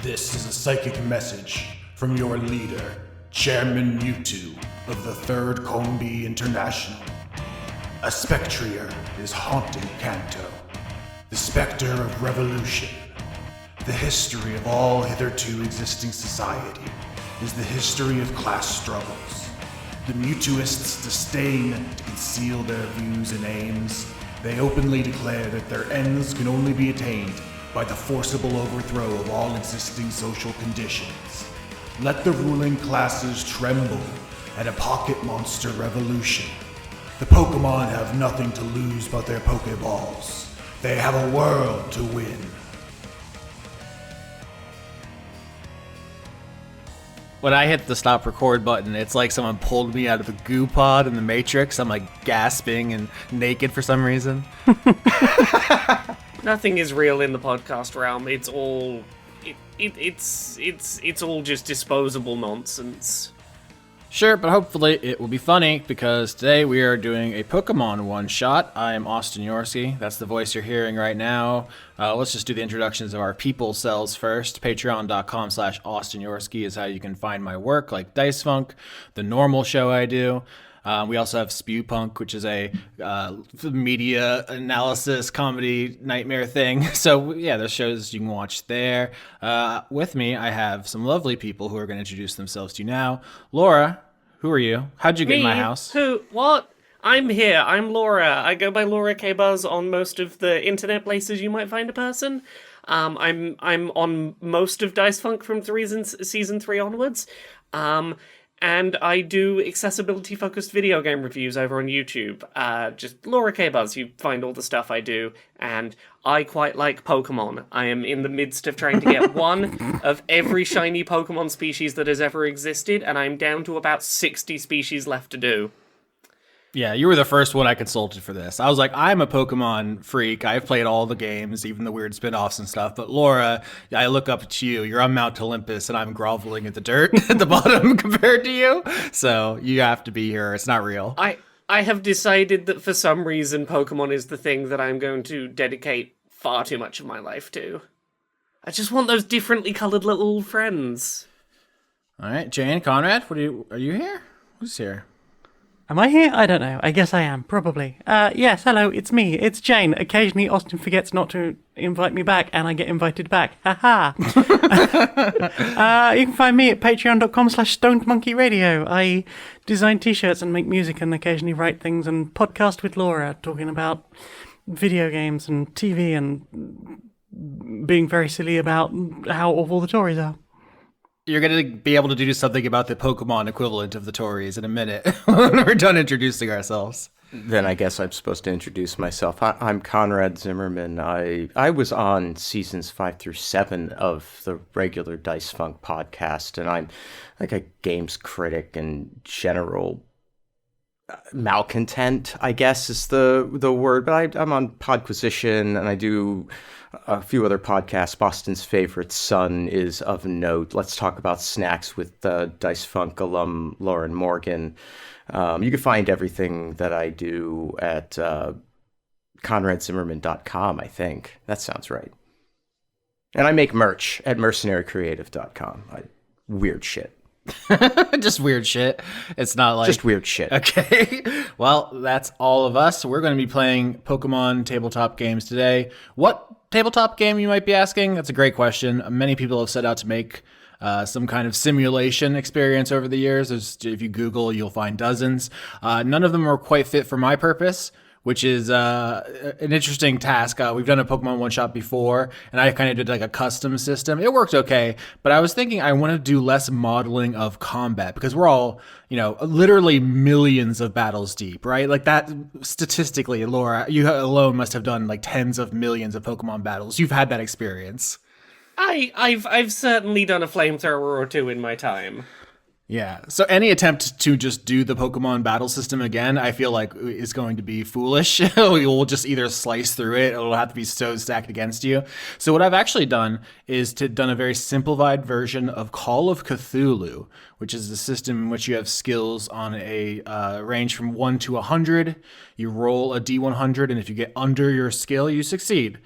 This is a psychic message from your leader, Chairman Mewtwo of the 3rd Combi International. A Spectrier is haunting Kanto, the specter of revolution. The history of all hitherto existing society is the history of class struggles. The Mewtwoists disdain to conceal their views and aims. They openly declare that their ends can only be attained by the forcible overthrow of all existing social conditions. Let the ruling classes tremble at a pocket monster revolution. The Pokémon have nothing to lose but their Pokéballs. They have a world to win. When I hit the stop record button, it's like someone pulled me out of the goo pod in the Matrix. I'm like gasping and naked for some reason. Nothing is real in the podcast realm. It's all it's all just disposable nonsense. Sure, but hopefully it will be funny because today we are doing a Pokemon one-shot. I am Austin Yorsky. That's the voice you're hearing right now. Let's just do the introductions of our people selves first. Patreon.com/Austin Yorsky is how you can find my work, like Dice Funk, the normal show I do. We also have Spew Punk, which is a media analysis comedy nightmare thing. So yeah, there's shows you can watch there. With me, I have some lovely people who are going to introduce themselves to you now. Laura, who are you? How'd you get in my house? Who? What? I'm here. I'm Laura. I go by Laura K. Buzz on most of the internet places you might find a person. I'm on most of Dice Funk from season 3 onwards. And I do accessibility-focused video game reviews over on YouTube. Just Laura K. Buzz, you find all the stuff I do. And I quite like Pokemon. I am in the midst of trying to get one of every shiny Pokemon species that has ever existed, and I'm down to about 60 species left to do. Yeah, you were the first one I consulted for this. I was like, I'm a Pokemon freak. I've played all the games, even the weird spin-offs and stuff. But Laura, I look up to you. You're on Mount Olympus, and I'm groveling at the dirt at the bottom compared to you. So you have to be here. It's not real. I have decided that for some reason Pokemon is the thing that I'm going to dedicate far too much of my life to. I just want those differently colored little friends. All right, Jane, Conrad, are you here? Who's here? Am I here? I don't know. I guess I am, probably. Yes, hello, it's me. It's Jane. Occasionally Austin forgets not to invite me back, and I get invited back. Ha ha! You can find me at patreon.com/stonedmonkeyradio. I design t-shirts and make music and occasionally write things and podcast with Laura, talking about video games and TV and being very silly about how awful the Tories are. You're going to be able to do something about the Pokemon equivalent of the Tories in a minute when we're done introducing ourselves. Then I guess I'm supposed to introduce myself. I'm Conrad Zimmerman. I was on seasons 5 through 7 of the regular Dice Funk podcast, and I'm like a games critic and general malcontent, I guess is the word. But I'm on Podquisition, and I do a few other podcasts. Boston's Favorite Son is of note. Let's Talk About Snacks with Dice Funk alum Lauren Morgan. You can find everything that I do at conradzimmerman.com, I think. That sounds right. And I make merch at mercenarycreative.com. Weird shit. Just weird shit. It's not like... Just weird shit. Okay. Well, that's all of us. We're going to be playing Pokemon tabletop games today. What tabletop game, you might be asking? That's a great question. Many people have set out to make some kind of simulation experience over the years. If you Google, you'll find dozens. None of them are quite fit for my purpose, which is an interesting task. We've done a Pokemon one-shot before, and I kind of did like a custom system. It worked okay, but I was thinking I want to do less modeling of combat because we're all, literally millions of battles deep, right? Like that, statistically, Laura, you alone must have done like tens of millions of Pokemon battles. You've had that experience. I've certainly done a flamethrower or two in my time. Yeah, so any attempt to just do the Pokemon battle system again, I feel like is going to be foolish. You'll just either slice through it, or it'll have to be so stacked against you. So what I've actually done is done a very simplified version of Call of Cthulhu, which is a system in which you have skills on a range from 1 to 100. You roll a D100, and if you get under your skill, you succeed.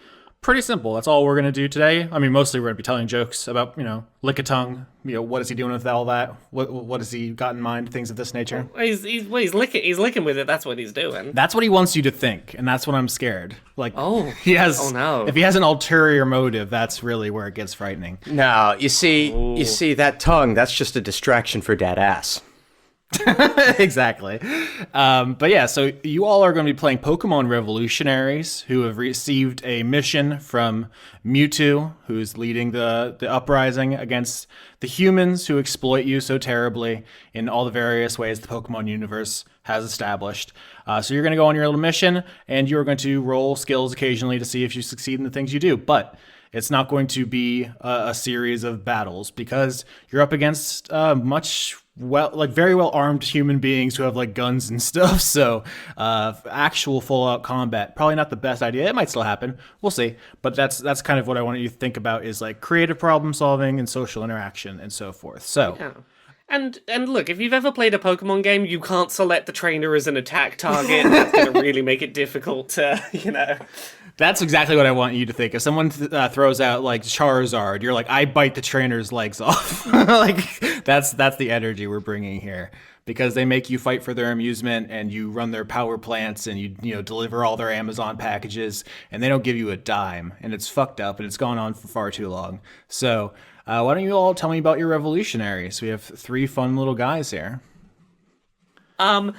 Pretty simple. That's all we're going to do today. I mean, mostly we're going to be telling jokes about, lick-a-tongue. What is he doing with all that? What has he got in mind? Things of this nature. Well, he's licking with it. That's what he's doing. That's what he wants you to think, and that's what I'm scared. Like, he has. Oh no! If he has an ulterior motive, that's really where it gets frightening. No, you see that tongue. That's just a distraction for that ass. Exactly. But yeah, so you all are going to be playing Pokemon Revolutionaries, who have received a mission from Mewtwo, who's leading the uprising against the humans who exploit you so terribly in all the various ways the Pokemon universe has established. So you're going to go on your little mission, and you're going to roll skills occasionally to see if you succeed in the things you do. But it's not going to be a series of battles, because you're up against very well armed human beings who have like guns and stuff. So actual full out combat, probably not the best idea. It might still happen. We'll see. But that's kind of what I want you to think about, is like creative problem solving and social interaction and so forth. So. Yeah. And look, if you've ever played a Pokemon game, you can't select the trainer as an attack target. That's going to really make it difficult to, That's exactly what I want you to think. If someone throws out like Charizard, you're like, I bite the trainer's legs off. Like that's the energy we're bringing here, because they make you fight for their amusement, and you run their power plants, and you deliver all their Amazon packages, and they don't give you a dime, and it's fucked up, and it's gone on for far too long. So why don't you all tell me about your revolutionaries? We have 3 fun little guys here. I'm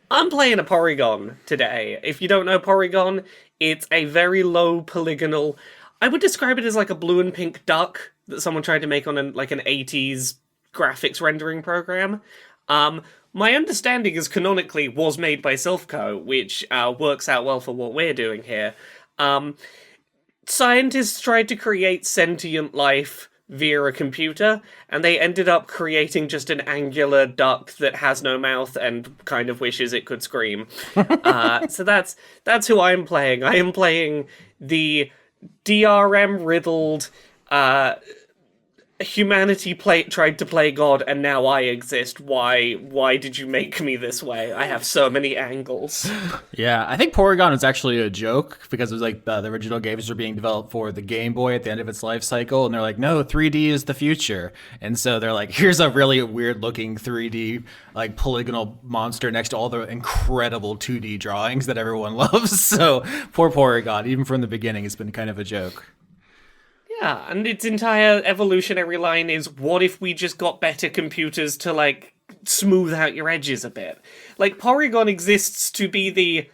playing a Porygon today. If you don't know Porygon, it's a very low polygonal. I would describe it as like a blue and pink duck that someone tried to make on an 80s graphics rendering program. My understanding is canonically was made by Silph Co, which works out well for what we're doing here. Scientists tried to create sentient life via a computer, and they ended up creating just an angular duck that has no mouth and kind of wishes it could scream. So that's who I'm playing. I am playing the DRM-riddled humanity tried to play God, and now I exist. Why did you make me this way? I have so many angles. Yeah, I think Porygon is actually a joke, because it was like the original games were being developed for the Game Boy at the end of its life cycle, and they're like, no, 3D is the future. And so they're like, here's a really weird looking 3D like polygonal monster next to all the incredible 2D drawings that everyone loves. So poor Porygon, even from the beginning, has been kind of a joke. Yeah, and its entire evolutionary line is, what if we just got better computers to, like, smooth out your edges a bit? Like, Porygon exists to be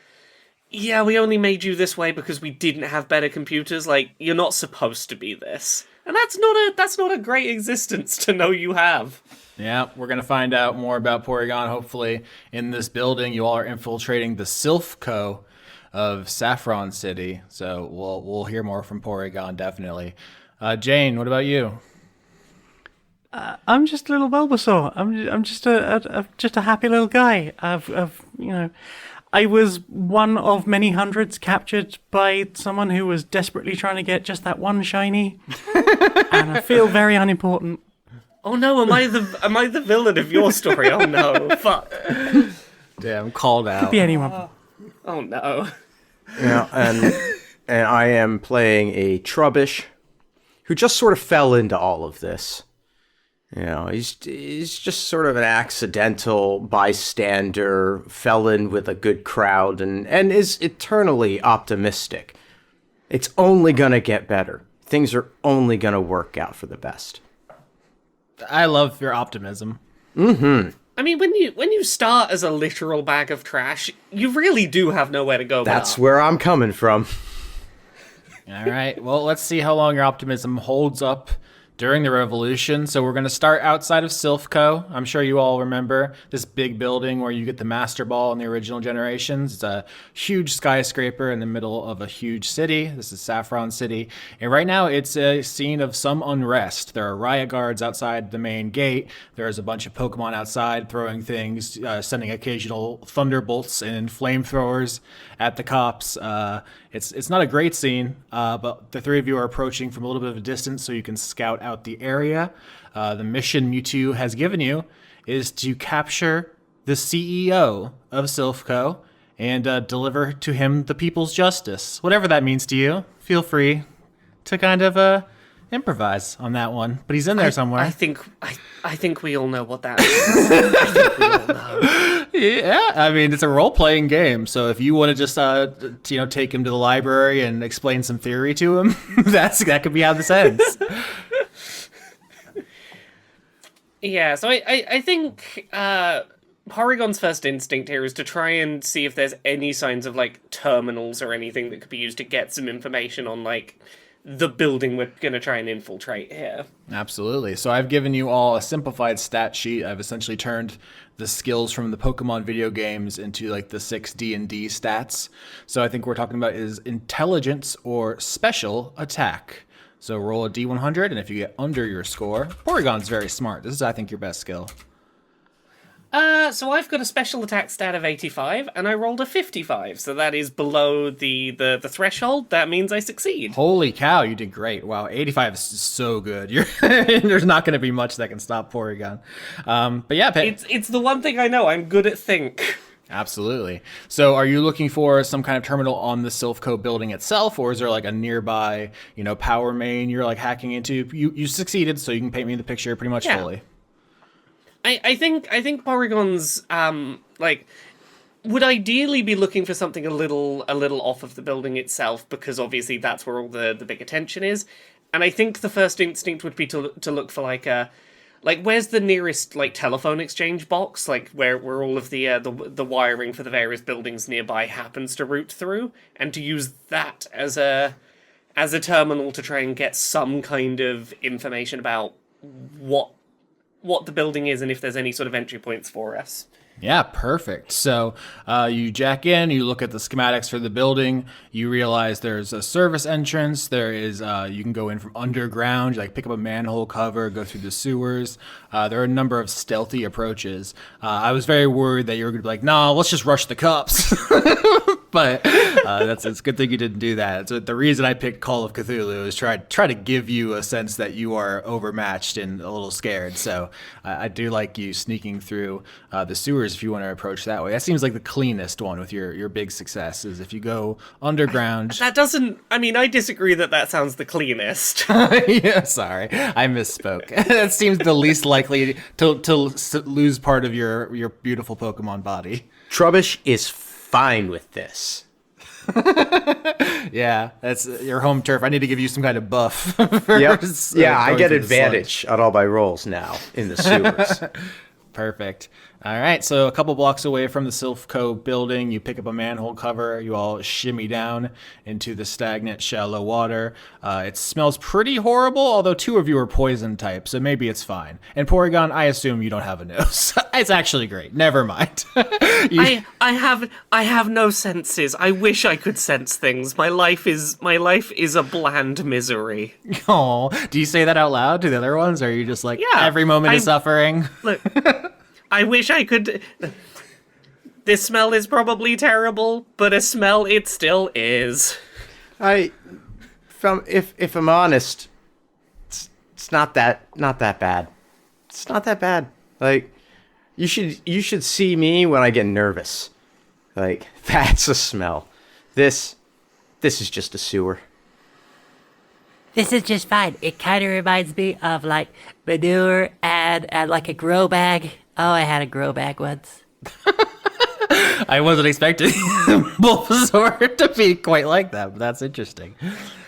we only made you this way because we didn't have better computers. Like, you're not supposed to be this. And that's not a great existence to know you have. Yeah, we're going to find out more about Porygon, hopefully, in this building. You all are infiltrating the Silph Co of Saffron City, so we'll hear more from Porygon, definitely. Jane, what about you? I'm just a little Bulbasaur. I'm just a happy little guy. I was one of many hundreds captured by someone who was desperately trying to get just that one shiny, and I feel very unimportant. Oh no, am I the villain of your story? Oh no, fuck. Damn, called out. Could be anyone. Oh no. Yeah, and I am playing a Trubbish who just sort of fell into all of this. He's just sort of an accidental bystander, fell in with a good crowd, and is eternally optimistic. It's only gonna get better. Things are only gonna work out for the best. I love your optimism. Mm-hmm. I mean, when you start as a literal bag of trash, you really do have nowhere to go. That's where I'm coming from. All right. Well, let's see how long your optimism holds up during the revolution. So we're going to start outside of Silph Co. I'm sure you all remember this big building where you get the Master Ball in the original generations. It's a huge skyscraper in the middle of a huge city. This is Saffron City. And right now it's a scene of some unrest. There are riot guards outside the main gate. There's a bunch of Pokemon outside throwing things, sending occasional thunderbolts and flamethrowers at the cops. It's not a great scene, but the 3 of you are approaching from a little bit of a distance so you can scout out the area. The mission Mewtwo has given you is to capture the CEO of Silph Co and deliver to him the people's justice. Whatever that means to you, feel free to kind of improvise on that one, but he's in there somewhere. I think we all know what that is. I think we all know. Yeah, I mean, it's a role-playing game, so if you want to just take him to the library and explain some theory to him, that could be how this ends. Yeah, so I think Porygon's first instinct here is to try and see if there's any signs of, like, terminals or anything that could be used to get some information on, like, the building we're going to try and infiltrate here. Absolutely. So I've given you all a simplified stat sheet. I've essentially turned the skills from the Pokemon video games into, like, the 6 D&D stats. So I think we're talking about is intelligence or special attack. So roll a D100, and if you get under your score, Porygon's very smart. This is, I think, your best skill. So I've got a special attack stat of 85, and I rolled a 55, so that is below the threshold. That means I succeed. Holy cow, you did great. Wow, 85 is so good. There's not going to be much that can stop Porygon. But yeah, it's the one thing I know. I'm good at think. Absolutely. So are you looking for some kind of terminal on the Silph Co building itself, or is there like a nearby, power main you're like hacking into? You succeeded, so you can paint me the picture pretty much fully. I think Porygon's would ideally be looking for something a little off of the building itself, because obviously that's where all the big attention is. And I think the first instinct would be to look for where's the nearest telephone exchange box, where all of the wiring for the various buildings nearby happens to route through, and to use that as a terminal to try and get some kind of information about what the building is and if there's any sort of entry points for us. Yeah, perfect. So you jack in, you look at the schematics for the building, you realize there's a service entrance, there is, you can go in from underground, you pick up a manhole cover, go through the sewers. There are a number of stealthy approaches. I was very worried that you were going to be like, nah, let's just rush the cops. But it's a good thing you didn't do that. So the reason I picked Call of Cthulhu is try to give you a sense that you are overmatched and a little scared. So I do like you sneaking through the sewers if you want to approach that way. That seems like the cleanest one with your big success, is if you go underground. That doesn't... I mean, I disagree that sounds the cleanest. Yeah, sorry. I misspoke. That seems the least likely to lose part of your beautiful Pokemon body. Trubbish is fine with this. Yeah, that's your home turf. I need to give you some kind of buff. Yep. Yeah, I get advantage on all my rolls now in the sewers. Perfect. All right, so a couple blocks away from the Silph Co building, you pick up a manhole cover, you all shimmy down into the stagnant, shallow water. It smells pretty horrible, although 2 of you are poison type, so maybe it's fine. And Porygon, I assume you don't have a nose. It's actually great. Never mind. I have no senses. I wish I could sense things. My life is a bland misery. Oh, do you say that out loud to the other ones, or are you just like, yeah, every moment is suffering? Look, I wish I could... This smell is probably terrible, but a smell it still is. If I'm honest, it's not that bad. It's not that bad. You should see me when I get nervous. That's a smell. This is just a sewer. This is just fine. It kind of reminds me of manure and a grow bag. Oh, I had a grow bag once. I wasn't expecting Bulbasaur to be quite like that, but that's interesting.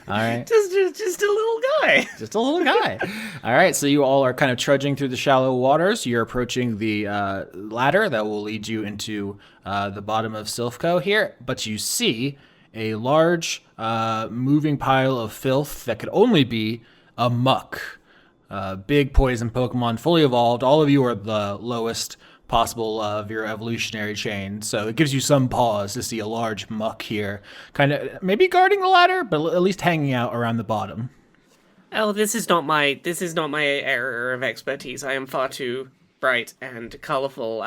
All right. Just a little guy. Just a little guy. All right, so you all are kind of trudging through the shallow waters. You're approaching the ladder that will lead you into the bottom of Silph Co here, but you see a large moving pile of filth that could only be a muck. Big poison Pokemon, fully evolved. All of you are the lowest possible of your evolutionary chain, so it gives you some pause to see a large muck here, kind of maybe guarding the ladder, but at least hanging out around the bottom. Oh, this is not my area of expertise. I am far too bright and colorful.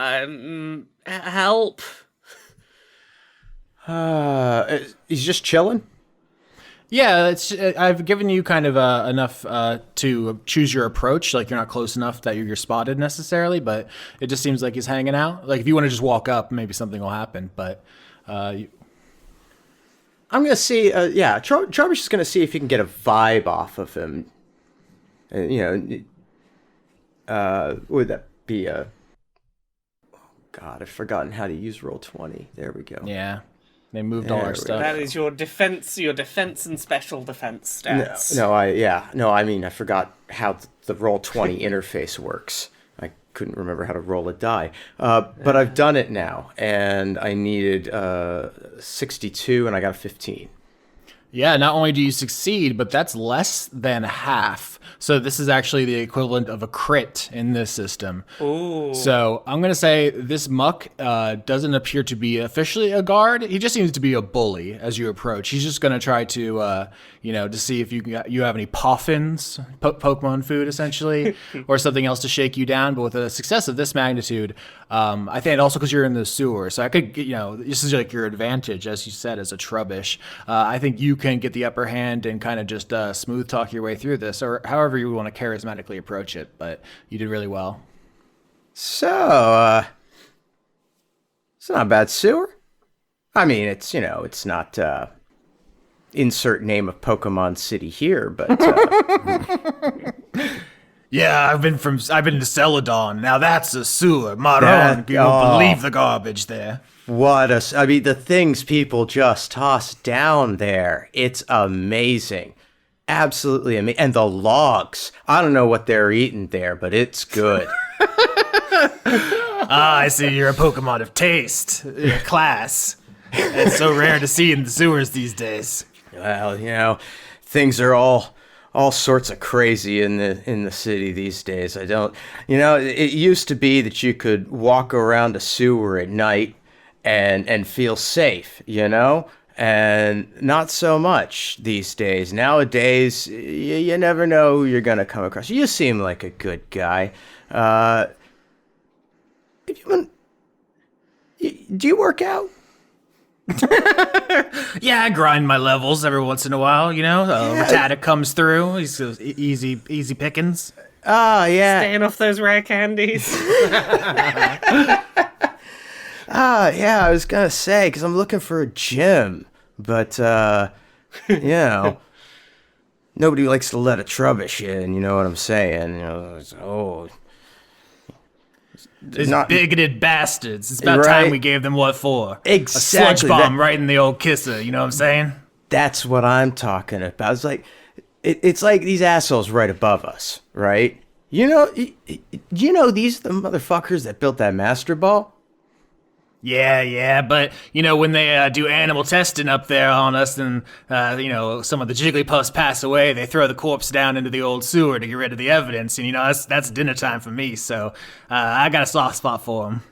Help. He's just chilling. Yeah, I've given you kind of enough to choose your approach. You're not close enough that you're spotted necessarily, but it just seems like he's hanging out. If you want to just walk up, maybe something will happen. But I'm gonna see. Charby's just gonna see if he can get a vibe off of him. Would that be a? Oh God, I've forgotten how to use Roll20. There we go. Yeah. They moved all There our we stuff. That is your defense and special defense stats. I mean, I forgot how the Roll20 interface works. I couldn't remember how to roll a die. But I've done it now, and I needed 62, and I got a 15. Yeah, not only do you succeed, but that's less than half. So this is actually the equivalent of a crit in this system. Ooh. So I'm going to say this muck doesn't appear to be officially a guard. He just seems to be a bully as you approach. He's just going to try to, to see if you have any poffins, Pokemon food essentially, or something else to shake you down. But with a success of this magnitude, I think also because you're in the sewer, so I could, this is like your advantage, as you said, as a trubbish. I think you can get the upper hand and kind of just smooth talk your way through this, or however you want to charismatically approach it. But you did really well. So, it's not a bad sewer. I mean, it's not insert name of Pokemon City here, but Yeah, I've been to Celadon. Now that's a sewer. Maron, you don't believe the garbage there. the things people just toss down there. It's amazing. Absolutely amazing. And the logs. I don't know what they're eating there, but it's good. I see you're a Pokemon of taste, class. It's so rare to see in the sewers these days. Well, things are all sorts of crazy in the city these days. It used to be that you could walk around a sewer at night and feel safe, and not so much these days. Nowadays, you never know who you're going to come across. You seem like a good guy. Do you work out? Yeah, I grind my levels every once in a while, Rattata comes through. He's easy pickings. Oh, yeah. Staying off those rare candies. I was going to say, because I'm looking for a gym, but, nobody likes to let a trubbish in, you know what I'm saying? These bigoted bastards. It's about time we gave them what for. Exactly. A sludge bomb right in the old kisser, you know what I'm saying? That's what I'm talking about. It's like, it's like these assholes right above us, right? These are the motherfuckers that built that Master Ball? Yeah, but, when they do animal testing up there on us and, some of the Jigglypuffs pass away, they throw the corpse down into the old sewer to get rid of the evidence. And, that's dinner time for me, so I got a soft spot for them.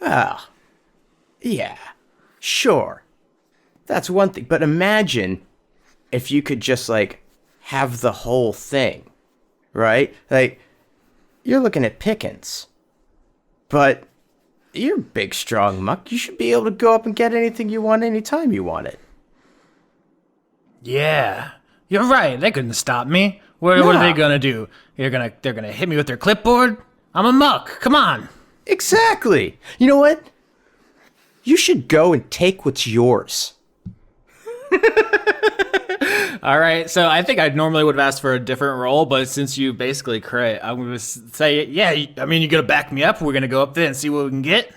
Oh, yeah, sure. That's one thing. But imagine if you could just, have the whole thing, right? You're looking at Pickens, but you're a big, strong muck. You should be able to go up and get anything you want anytime you want it. Yeah, you're right. They couldn't stop me. What are they gonna do? They're gonna hit me with their clipboard? I'm a muck. Come on. Exactly. You know what? You should go and take what's yours. All right, so I think I normally would have asked for a different role, but since you basically crit, I'm going to say, you're going to back me up. We're going to go up there and see what we can get.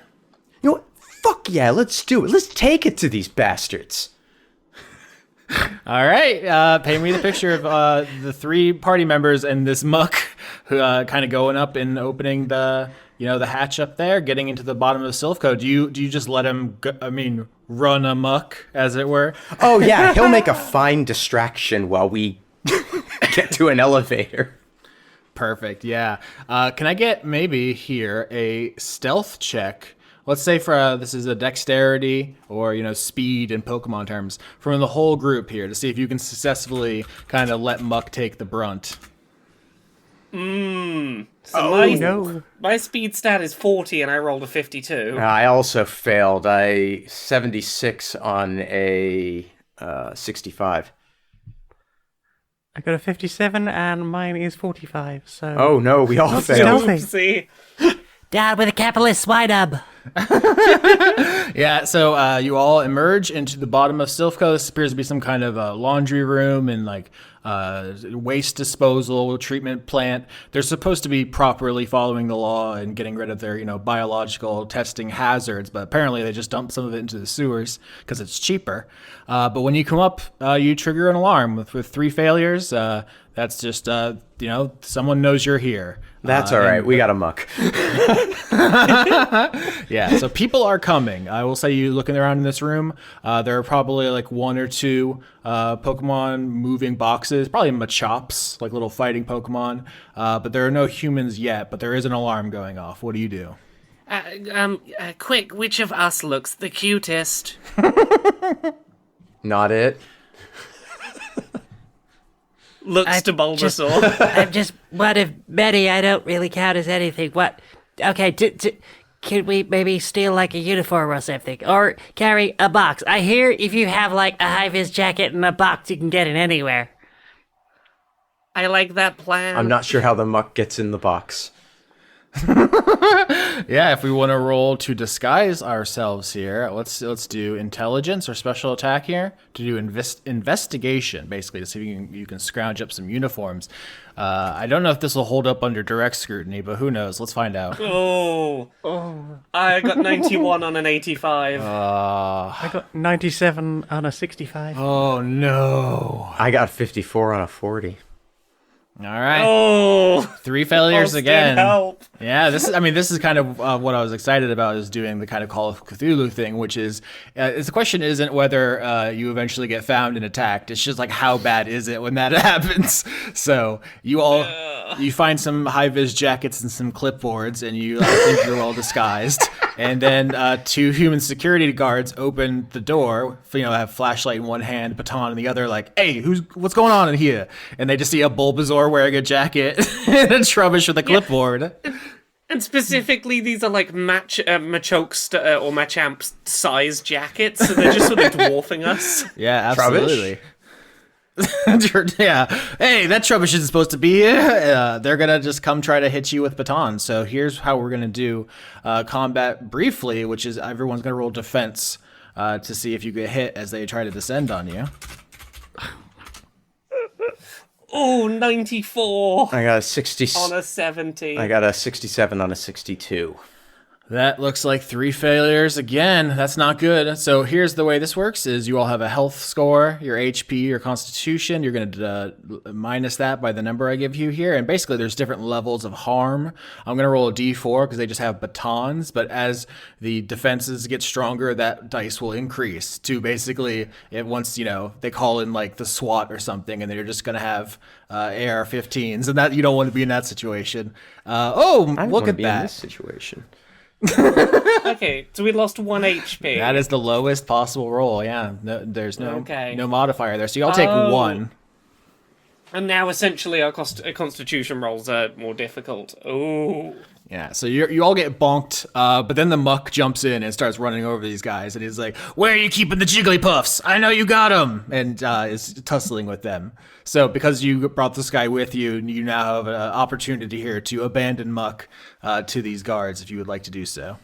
You know what? Fuck yeah, let's do it. Let's take it to these bastards. All right, paint me the picture of the three party members and this muck who kind of going up and opening the hatch up there, getting into the bottom of the Silph Co. Do you just let him run amok, as it were? Oh yeah, he'll make a fine distraction while we get to an elevator. Perfect. Yeah. Can I get maybe here a stealth check? Let's say for this is a dexterity or speed in Pokemon terms from the whole group here to see if you can successfully kind of let Muck take the brunt. So my speed stat is 40 and I rolled a 52. I also failed. 76 on a 65. I got a 57 and mine is 45, so... Oh no, we all failed. Stealthy. See? Down with a capitalist swine-up. Yeah, so you all emerge into the bottom of Silph Co. This appears to be some kind of laundry room and like waste disposal treatment plant. They're supposed to be properly following the law and getting rid of their, biological testing hazards, but apparently they just dump some of it into the sewers because it's cheaper. But when you come up, you trigger an alarm with 3 failures. That's just, someone knows you're here. That's all right. We got a muck. Yeah, so people are coming. I will say, you looking around in this room, there are probably like 1 or 2 Pokemon moving boxes, probably Machops, like little fighting Pokemon. But there are no humans yet, but there is an alarm going off. What do you do? Quick, which of us looks the cutest? Not it. Looks to Bulbasaur. I'm just one of many. I don't really count as anything. What? Okay, can we maybe steal like a uniform or something? Or carry a box? I hear if you have like a high-vis jacket and a box, you can get it anywhere. I like that plan. I'm not sure how the muck gets in the box. Yeah, if we want to roll to disguise ourselves here, let's do intelligence or special attack here to do investigation, basically, to see if you can scrounge up some uniforms. I don't know if this will hold up under direct scrutiny, but who knows? Let's find out. Oh. I got 91 on an 85. I got 97 on a 65. Oh no! I got 54 on a 40. All right. Oh, 3 failures Austin, again. help. Yeah, this is kind of what I was excited about, is doing the kind of Call of Cthulhu thing, which is the question isn't whether you eventually get found and attacked. It's just like, how bad is it when that happens? So you find some high-vis jackets and some clipboards, and you think you're well disguised. And then 2 human security guards open the door, have flashlight in one hand, baton in the other, like, hey, what's going on in here? And they just see a Bulbasaur wearing a jacket and a Trubbish with a clipboard. And specifically, these are like Machoke's or Machamp size jackets, so they're just sort of dwarfing us. Yeah, absolutely. Yeah. Hey, that Trubbish isn't supposed to be here. They're going to just come try to hit you with batons. So here's how we're going to do combat briefly, which is everyone's going to roll defense to see if you get hit as they try to descend on you. Oh, 94 I got a 60 on a 70. I got a 67 on a 62. That looks like 3 failures again. That's not good. So here's the way this works: is you all have a health score, your HP, your constitution. You're going to minus that by the number I give you here. And basically there's different levels of harm. I'm going to roll a D4 because they just have batons. But as the defenses get stronger, that dice will increase to basically, once, they call in like the SWAT or something, and they're just going to have AR-15s. And that, you don't want to be in that situation. I Look at be that. in this situation. Okay, so we lost 1 HP. That is the lowest possible roll. Yeah, there's no Okay. no modifier there, so y'all take 1. And now essentially our constitution rolls are more difficult. Oh. Yeah, so you all get bonked, but then the muck jumps in and starts running over these guys, and he's like, "Where are you keeping the Jigglypuffs? I know you got them," and is tussling with them. So because you brought this guy with you, you now have an opportunity here to abandon Muck to these guards if you would like to do so.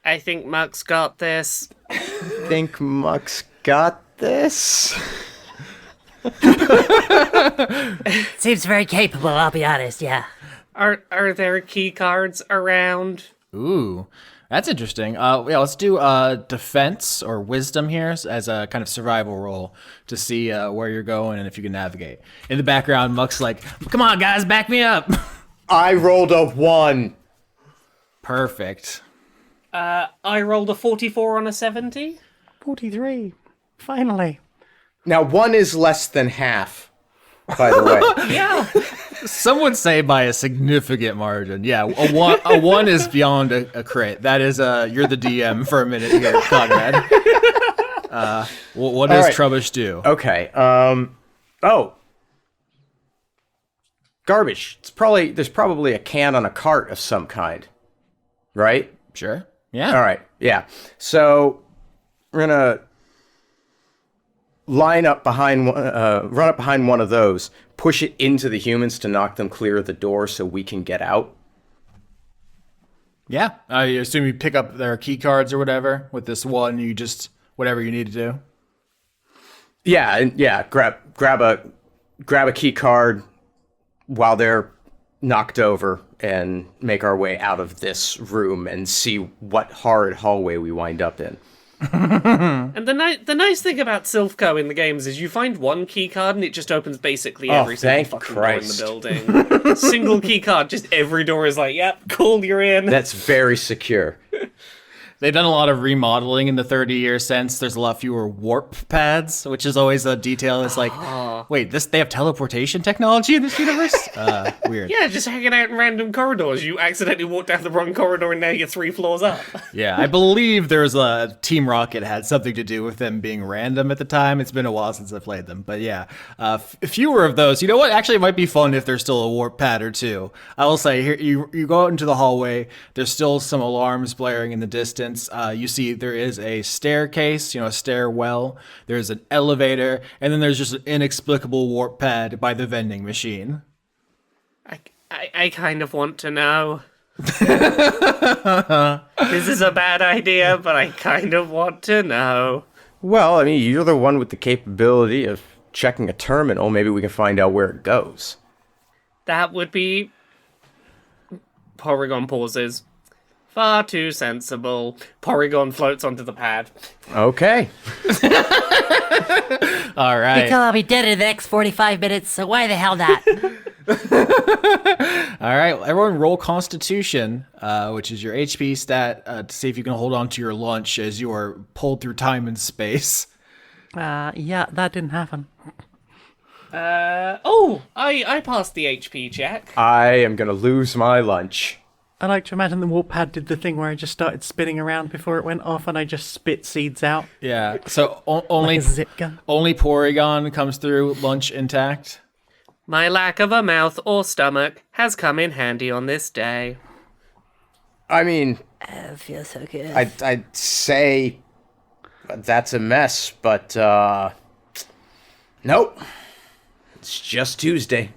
I think Muck's got this. Think Muck's got this? Seems very capable, I'll be honest, yeah. Are there key cards around? Ooh, that's interesting. Let's do defense or wisdom here as a kind of survival roll to see where you're going and if you can navigate. In the background, Muck's like, "Come on, guys, back me up." I rolled a 1. Perfect. I rolled a 44 on a 70. 43. Finally. Now 1 is less than half, by the way. Yeah. Some would say by a significant margin. Yeah, a one is beyond a crit. That is you're the DM for a minute here, Conrad. What does right. Trubbish do? Okay. Garbage. There's probably a can on a cart of some kind, right? Sure. Yeah. All right. Yeah. So we're gonna run up behind one of those, push it into the humans to knock them clear of the door so we can get out. Yeah, I assume you pick up their key cards or whatever. With this one, you just whatever you need to do. Yeah, and grab a key card while they're knocked over and make our way out of this room and see what horrid hallway we wind up in. And the nice thing about Silph Co in the games is you find one key card and it just opens basically every single thank fucking Christ. door in the building. Single key card, just every door is like, yep, cool, you're in. That's very secure. They've done a lot of remodeling in the 30-year since. There's a lot fewer warp pads, which is always a detail. It's like, wait, they have teleportation technology in this universe? Weird. Yeah, just hanging out in random corridors. You accidentally walk down the wrong corridor and now you're 3 floors up. Yeah, I believe there's a Team Rocket had something to do with them being random at the time. It's been a while since I played them, but yeah, fewer of those. You know what? Actually, it might be fun if there's still a warp pad or two. I will say, here you go out into the hallway. There's still some alarms blaring in the distance. You see there is a staircase, a stairwell. There's an elevator, and then there's just an inexplicable warp pad by the vending machine. I kind of want to know. This is a bad idea, but I kind of want to know. Well, I mean, you're the one with the capability of checking a terminal. Maybe we can find out where it goes. That would be... Porygon pauses. Far too sensible. Porygon floats onto the pad. Okay. All right. Because I'll be dead in the next 45 minutes, so why the hell not? All right, everyone roll Constitution, which is your HP stat, to see if you can hold on to your lunch as you are pulled through time and space. Yeah, that didn't happen. I passed the HP check. I am going to lose my lunch. I like to imagine the warp pad did the thing where I just started spinning around before it went off and I just spit seeds out. Yeah, so only Like a zip gun. only Porygon comes through lunch intact. My lack of a mouth or stomach has come in handy on this day. I mean, I feel so good. I'd say that's a mess, but nope. It's just Tuesday.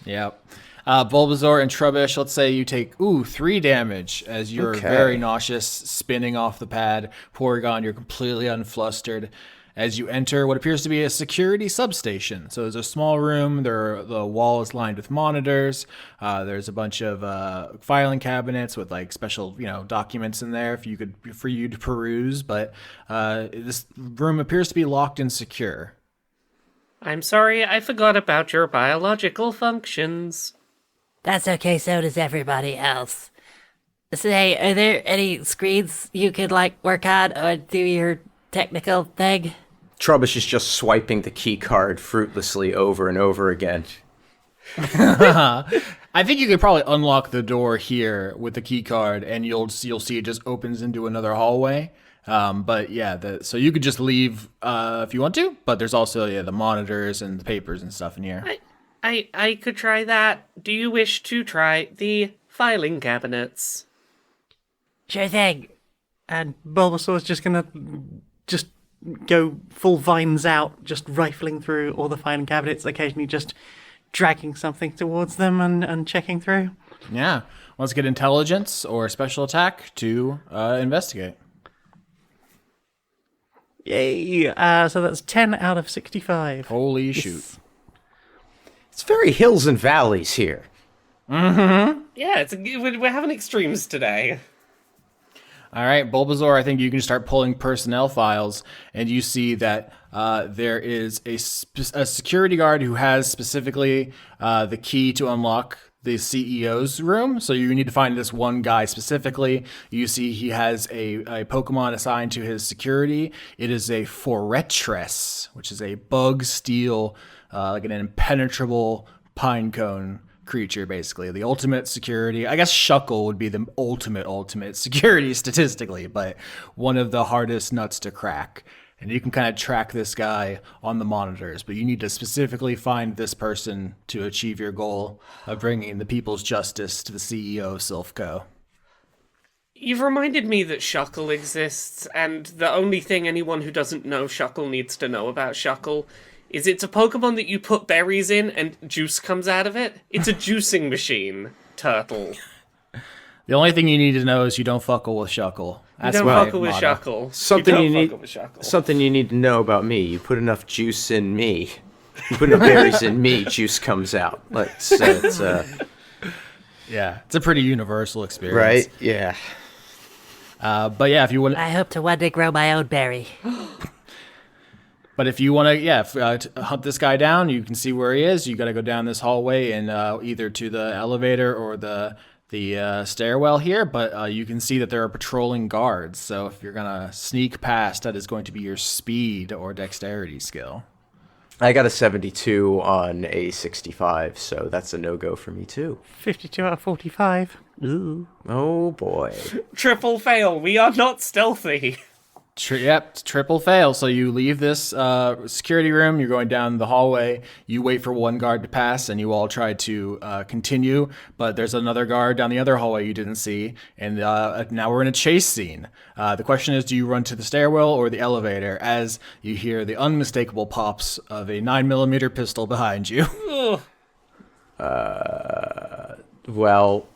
Yep. Bulbasaur and Trubbish, let's say you take 3 damage as you're Okay. very nauseous, spinning off the pad. Porygon, you're completely unflustered as you enter what appears to be a security substation. So there's a small room. The wall is lined with monitors. There's a bunch of filing cabinets with like special documents in there for you to peruse. But this room appears to be locked and secure. I'm sorry, I forgot about your biological functions. That's okay, so does everybody else. Say, are there any screens you could, work on or do your technical thing? Trubbish is just swiping the key card fruitlessly over and over again. I think you could probably unlock the door here with the key card, and you'll see it just opens into another hallway. But yeah, so you could just leave if you want to. But there's also the monitors and the papers and stuff in here. I could try that. Do you wish to try the filing cabinets? Sure thing. And Bulbasaur's just gonna go full vines out, just rifling through all the filing cabinets, occasionally just dragging something towards them and checking through. Yeah, let's get intelligence or special attack to investigate. Yay! So that's 10 out of 65. Holy shoot! It's very hills and valleys here. Yeah, we're having extremes today. All right, Bulbasaur, I think you can start pulling personnel files, and you see that there is a security guard who has specifically the key to unlock the CEO's room. So you need to find this one guy specifically. You see he has a Pokemon assigned to his security. It is a Forretress, which is a bug steel, like an impenetrable pine cone creature, basically the ultimate security. I guess Shuckle would be the ultimate security statistically, but one of the hardest nuts to crack. And you can kind of track this guy on the monitors, but you need to specifically find this person to achieve your goal of bringing the people's justice to the CEO of Silph Co. You've reminded me that Shuckle exists, and the only thing anyone who doesn't know Shuckle needs to know about Shuckle is it's a Pokemon that you put berries in and juice comes out of it. It's a juicing machine turtle. The only thing you need to know is you don't fuckle with Shuckle. That's Don't my fuck with motto. Shuckle. Something don't you need. fuck with Shuckle. Something you need to know about me. You put enough juice in me. You put enough berries in me, juice comes out. Yeah, it's a pretty universal experience. Right? Yeah. But yeah, if you want, I hope to one day grow my own berry. but if you want to, hunt this guy down, you can see where he is. You got to go down this hallway and either to the elevator or the stairwell here. But you can see that there are patrolling guards. So if you're gonna sneak past, that is going to be your speed or dexterity skill. I got a 72 on a 65, so that's a no-go for me, too. 52 out of 45. Ooh. Oh, boy. Triple fail. We are not stealthy. Triple fail. So you leave this security room, you're going down the hallway, you wait for one guard to pass, and you all try to continue, but there's another guard down the other hallway you didn't see, and now we're in a chase scene. The question is, do you run to the stairwell or the elevator as you hear the unmistakable pops of a 9mm pistol behind you? Well,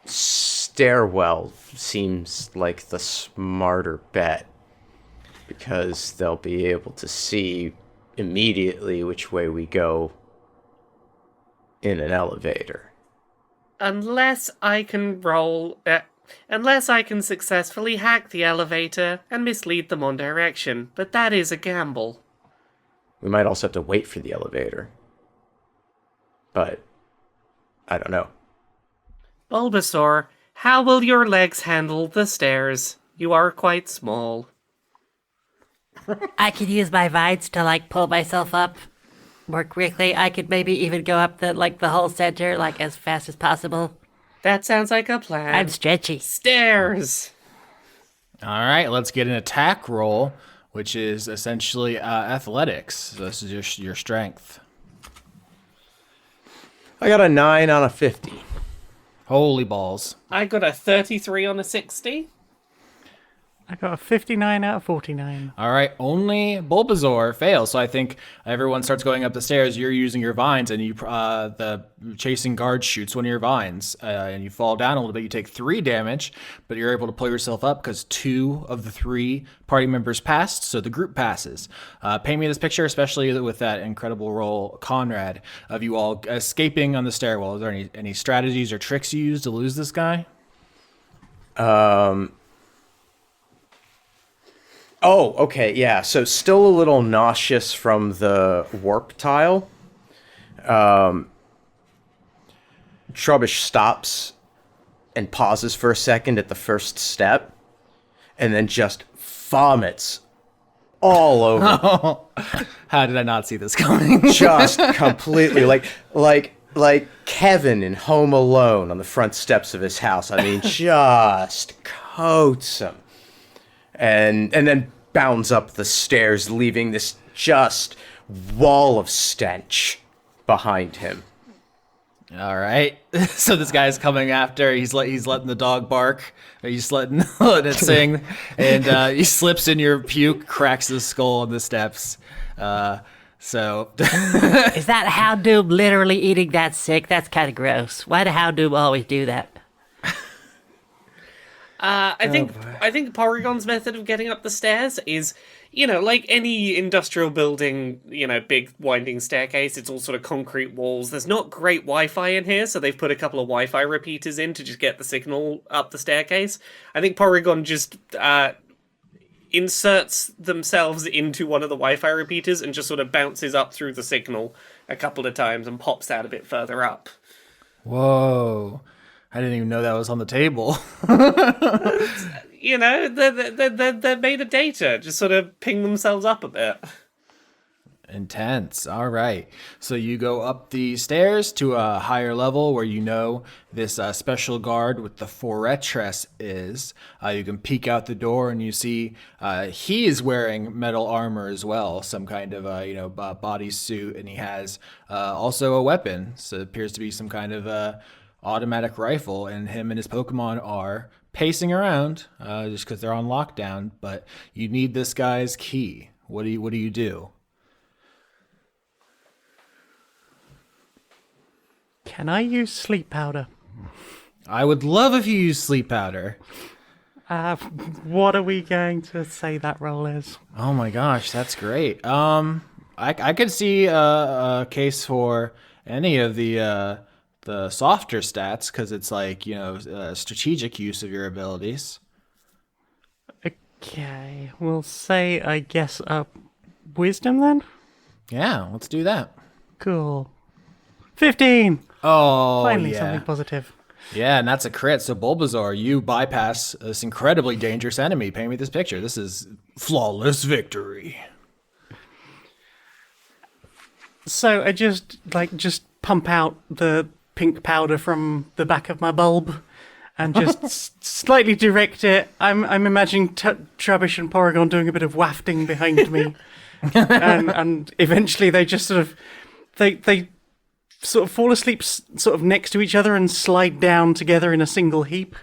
stairwell seems like the smarter bet, because they'll be able to see immediately which way we go in an elevator. Unless I can successfully hack the elevator and mislead them on direction, but that is a gamble. We might also have to wait for the elevator. But I don't know. Bulbasaur, how will your legs handle the stairs? You are quite small. I could use my vines to like pull myself up more quickly. I could maybe even go up the whole center like as fast as possible. That sounds like a plan. I'm stretchy. Stairs! All right, let's get an attack roll, which is essentially athletics. So this is your strength. I got a 9 on a 50. Holy balls. I got a 33 on a 60. I got a 59 out of 49. All right, only Bulbasaur fails. So I think everyone starts going up the stairs. You're using your vines, and the chasing guard shoots one of your vines, and you fall down a little bit. You take 3 damage, but you're able to pull yourself up because 2 of the 3 party members passed, so the group passes. Paint me this picture, especially with that incredible roll, Conrad, of you all escaping on the stairwell. Is there any strategies or tricks you use to lose this guy? Oh, okay, yeah. So still a little nauseous from the warp tile. Trubbish stops and pauses for a second at the first step, and then just vomits all over. How did I not see this coming? Just completely like Kevin in Home Alone on the front steps of his house. I mean, just coats him. And then bounds up the stairs, leaving this just wall of stench behind him. All right. So this guy's coming after. He's letting the dog bark. He's letting it sing, and he slips in your puke, cracks his skull on the steps. So Is that Houndoom literally eating that sick? That's kind of gross. Why do Houndoom always do that? I think Porygon's method of getting up the stairs is, like any industrial building, big winding staircase, it's all sort of concrete walls. There's not great Wi-Fi in here, so they've put a couple of Wi-Fi repeaters in to just get the signal up the staircase. I think Porygon just inserts themselves into one of the Wi-Fi repeaters and just sort of bounces up through the signal a couple of times and pops out a bit further up. whoa. I didn't even know that was on the table. They're made of data, just sort of ping themselves up a bit. Intense. All right. So you go up the stairs to a higher level where this special guard with the Fortress is. You can peek out the door and you see he is wearing metal armor as well, some kind of bodysuit, and he has also a weapon. So it appears to be some kind of automatic rifle, and him and his Pokemon are pacing around just because they're on lockdown. But you need this guy's key. What do you do? Can I use sleep powder? I would love if you used sleep powder. What are we going to say that roll is? Oh my gosh, that's great. I could see a case for any of the softer stats because it's like strategic use of your abilities. Okay, we'll say, I guess, wisdom then? Yeah, let's do that. Cool. 15! Oh, Finally yeah. something positive. Yeah, and that's a crit. So Bulbasaur, you bypass this incredibly dangerous enemy. Paint me this picture. This is flawless victory. So I just pump out the pink powder from the back of my bulb and just slightly direct it. I'm imagining Trubbish and Porygon doing a bit of wafting behind me. and eventually they just sort of they sort of fall asleep sort of next to each other and slide down together in a single heap.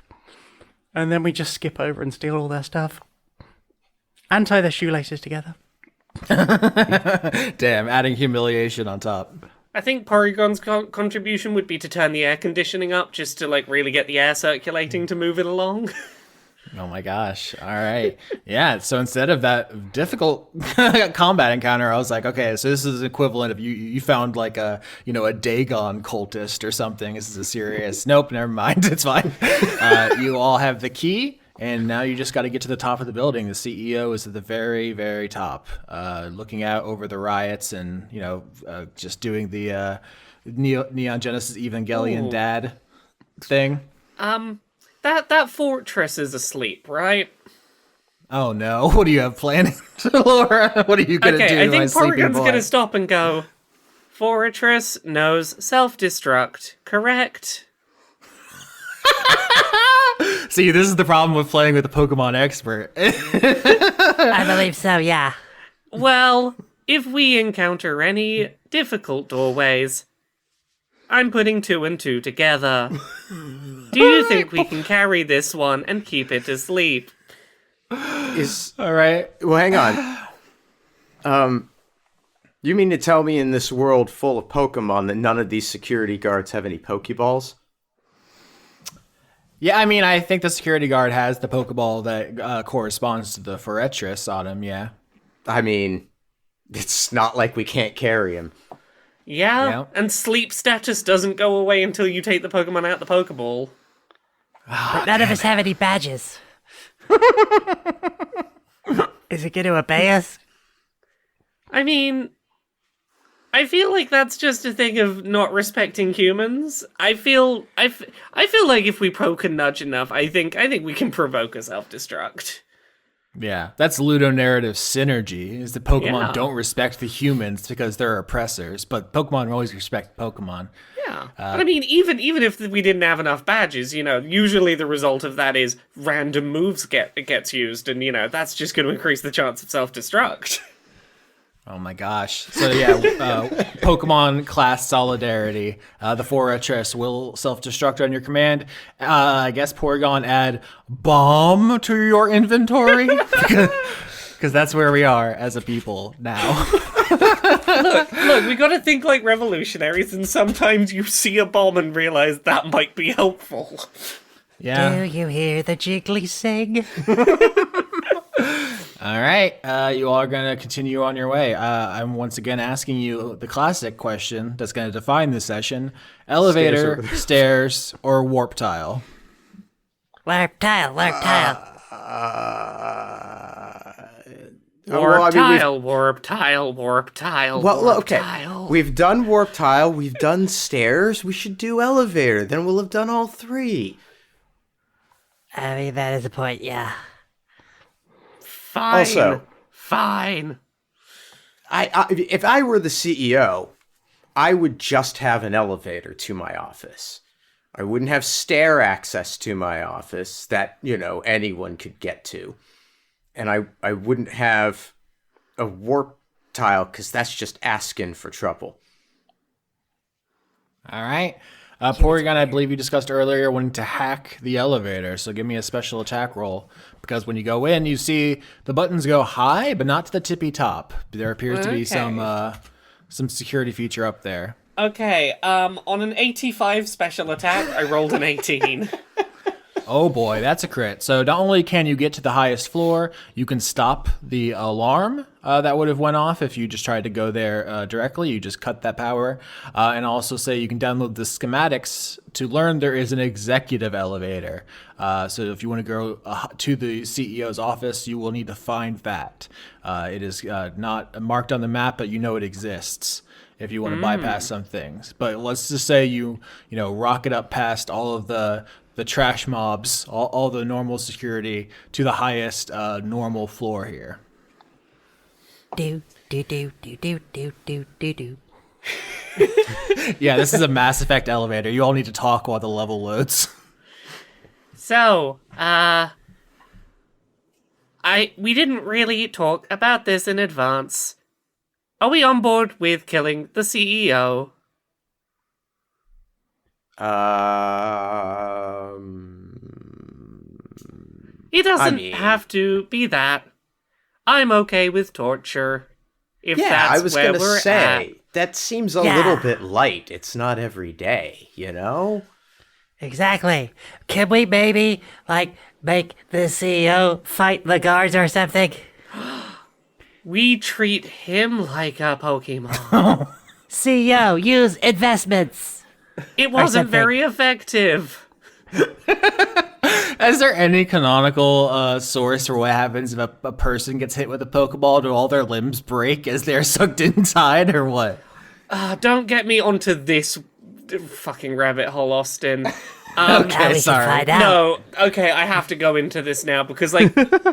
And then we just skip over and steal all their stuff. And tie their shoelaces together. Damn, adding humiliation on top. I think Porygon's contribution would be to turn the air conditioning up just to like really get the air circulating to move it along. Oh my gosh. All right. Yeah. So instead of that difficult combat encounter, I was like, okay, so this is equivalent of you found like a Dagon cultist or something. This is a serious. Nope. Never mind. It's fine. You all have the key. And now you just got to get to the top of the building. The CEO is at the very, very top, looking out over the riots and, just doing the Neon Genesis Evangelion dad thing. That fortress is asleep, right? Oh, no. What do you have planned, Laura? What are you going to do, I think my sleeping Porygon's boy? going to stop and go, Fortress knows self-destruct, correct? See, this is the problem with playing with a Pokemon expert. I believe so, yeah. Well, if we encounter any difficult doorways, I'm putting 2 and 2 together. Do you think we can carry this one and keep it asleep? All right. Well, hang on. You mean to tell me in this world full of Pokemon that none of these security guards have any Pokeballs? Yeah, I mean, I think the security guard has the Pokeball that corresponds to the Forretress on him, yeah. I mean, it's not like we can't carry him. Yeah, and sleep status doesn't go away until you take the Pokemon out the Pokeball. But none of us have any badges. Is it going to obey us? I mean, I feel like that's just a thing of not respecting humans. I feel like if we poke and nudge enough, I think we can provoke a self-destruct. Yeah, that's ludonarrative synergy, is that Pokemon Yeah. don't respect the humans because they're oppressors, but Pokemon always respect Pokemon. Yeah, but I mean, even if we didn't have enough badges, usually the result of that is random moves gets used, and that's just going to increase the chance of self-destruct. Oh my gosh. So yeah, Pokemon class solidarity. The Forretress will self-destruct on your command. I guess Porygon add bomb to your inventory. Because that's where we are as a people now. Look, we gotta think like revolutionaries, and sometimes you see a bomb and realize that might be helpful. Yeah. Do you hear the jiggly sing? All right, you all are going to continue on your way. I'm once again asking you the classic question that's going to define this session. Elevator, stairs, or warp tile? Warp tile. Warp Well, tile. Well, okay. We've done warp tile. We've done stairs. We should do elevator. Then we'll have done all 3. I mean, that is a point, yeah. Fine. Also, fine. if I were the CEO, I would just have an elevator to my office. I wouldn't have stair access to my office that, anyone could get to. And I wouldn't have a warp tile because that's just asking for trouble. All right. Porygon, I believe you discussed earlier wanting to hack the elevator, so give me a special attack roll. Because when you go in, you see the buttons go high, but not to the tippy top. There appears to be some security feature up there. Okay, on an 85 special attack, I rolled an 18. Oh boy, that's a crit. So not only can you get to the highest floor, you can stop the alarm that would have went off if you just tried to go there directly. You just cut that power. And also say you can download the schematics to learn there is an executive elevator. So if you want to go to the CEO's office, you will need to find that. It is not marked on the map, but you know it exists if you want to bypass some things. But let's just say you rocket up past all of the trash mobs, all the normal security to the highest normal floor here. Do do do do do do do do do. Yeah, this is a Mass Effect elevator. You all need to talk while the level loads. So, we didn't really talk about this in advance. Are we on board with killing the CEO? It doesn't have to be that. I'm okay with torture. If that's I was where gonna we're say, at. that seems a little bit light. It's not every day, you know? Exactly. Can we maybe, make the CEO fight the guards or something? We treat him like a Pokemon. CEO, use investments. It wasn't something. very effective. Is there any canonical source for what happens if a person gets hit with a Pokeball? Do all their limbs break as they're sucked inside, or what? Don't get me onto this fucking rabbit hole, Austin. Now we can sorry. find out. No, okay, I have to go into this now because,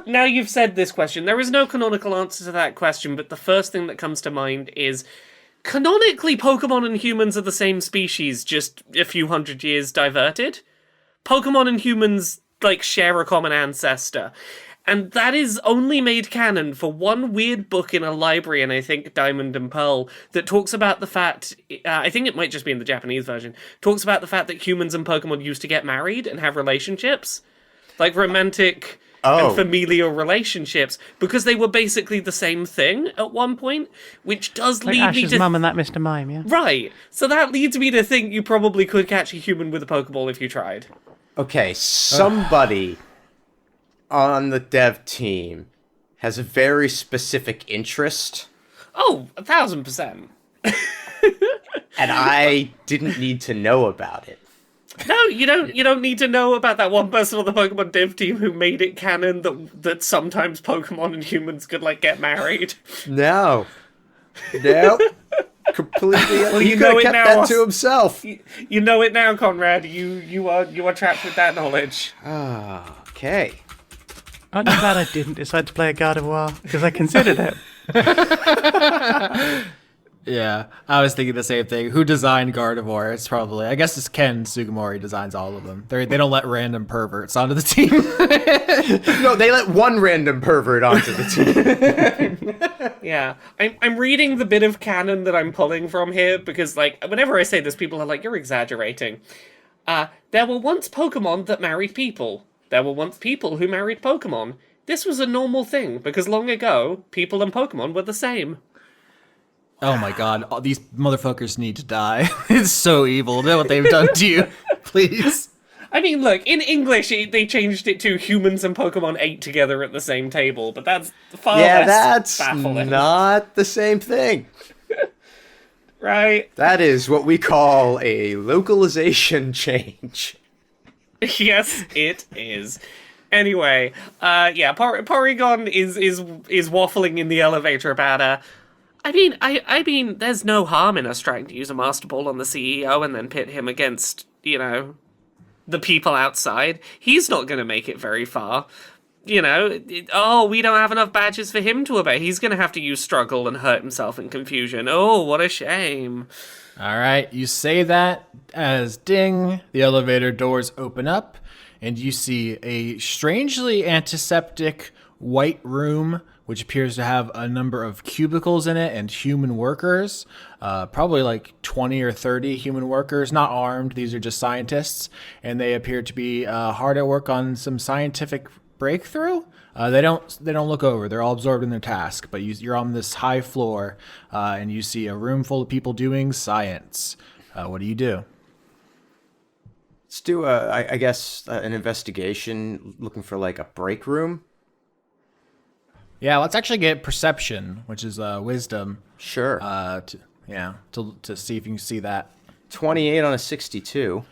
now you've said this question. There is no canonical answer to that question, but the first thing that comes to mind is canonically, Pokemon and humans are the same species, just a few hundred years diverted. Pokemon and humans, share a common ancestor. And that is only made canon for one weird book in a library, and I think Diamond and Pearl, that talks about the fact, I think it might just be in the Japanese version, talks about the fact that humans and Pokemon used to get married and have relationships. Romantic and familial relationships, because they were basically the same thing at one point, which does lead me Ash's to... mum and that Mr. Mime, yeah? Right. So that leads me to think you probably could catch a human with a Pokeball if you tried. Okay, somebody on the dev team has a very specific interest, Oh, 1,000%. and I didn't need to know about it. No, you don't need to know about that one person on the Pokemon dev team who made it canon that sometimes Pokemon and humans could get married. No. Nope. Completely. Well, he you could know have it kept now, that to himself. You know it now, Conrad. You are trapped with that knowledge. Okay. Aren't you glad I didn't decide to play a Gardevoir? Because I considered it. Yeah, I was thinking the same thing. Who designed Gardevoir? It's probably, I guess it's Ken Sugimori designs all of them. They don't let random perverts onto the team. No, they let one random pervert onto the team. Yeah, I'm reading the bit of canon that I'm pulling from here because, whenever I say this, people are like, "You're exaggerating." There were once Pokemon that married people. There were once people who married Pokemon. This was a normal thing because long ago, people and Pokemon were the same. Oh my god, all these motherfuckers need to die. It's so evil. Know what they've done to you. Please. I mean, look, in English, they changed it to humans and Pokemon ate together at the same table, but that's far less that's baffling. not the same thing. Right? That is what we call a localization change. Yes, it is. Anyway, Porygon is waffling in the elevator about I mean, there's no harm in us trying to use a Master Ball on the CEO and then pit him against, the people outside. He's not going to make it very far. We don't have enough badges for him to obey. He's going to have to use struggle and hurt himself in confusion. Oh, what a shame. All right, you say that as ding, the elevator doors open up, and you see a strangely antiseptic white room, which appears to have a number of cubicles in it and human workers, probably 20 or 30 human workers, not armed. These are just scientists, and they appear to be hard at work on some scientific breakthrough. They don't look over. They're all absorbed in their task. But you're on this high floor, and you see a room full of people doing science. What do you do? Let's do I guess an investigation, looking for like a break room. Yeah, let's actually get perception, which is wisdom. Sure. To see if you can see that. 28 on a 62.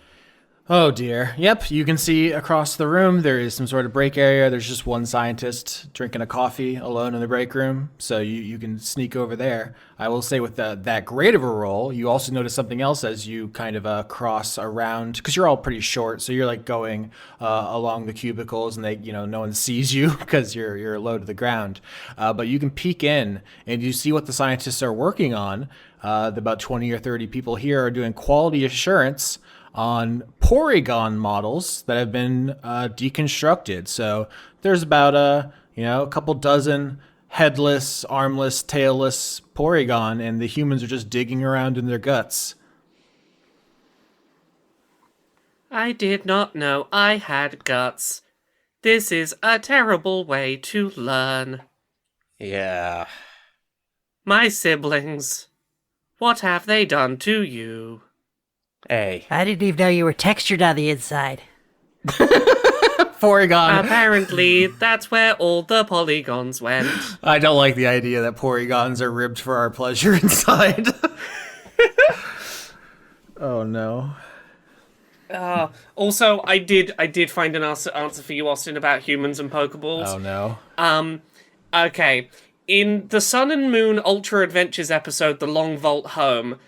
Oh dear. Yep, you can see across the room there is some sort of break area. There's just one scientist drinking a coffee alone in the break room, so you can sneak over there. I will say with that great of a roll, you also notice something else as you kind of cross around, because you're all pretty short, so you're like going along the cubicles, and no one sees you because you're low to the ground. But you can peek in and you see what the scientists are working on. About 20 or 30 people here are doing quality assurance on Porygon models that have been deconstructed. So there's about a couple dozen headless, armless, tailless Porygon, and the humans are just digging around in their guts. I did not know I had guts. This is a terrible way to learn. Yeah. My siblings, what have they done to you? Hey. I didn't even know you were textured on the inside. Porygon. Apparently, that's where all the polygons went. I don't like the idea that Porygons are ribbed for our pleasure inside. Oh no. Also, I did find an answer for you, Austin, about humans and Pokeballs. Oh no. Okay. In the Sun and Moon Ultra Adventures episode, The Long Vault Home,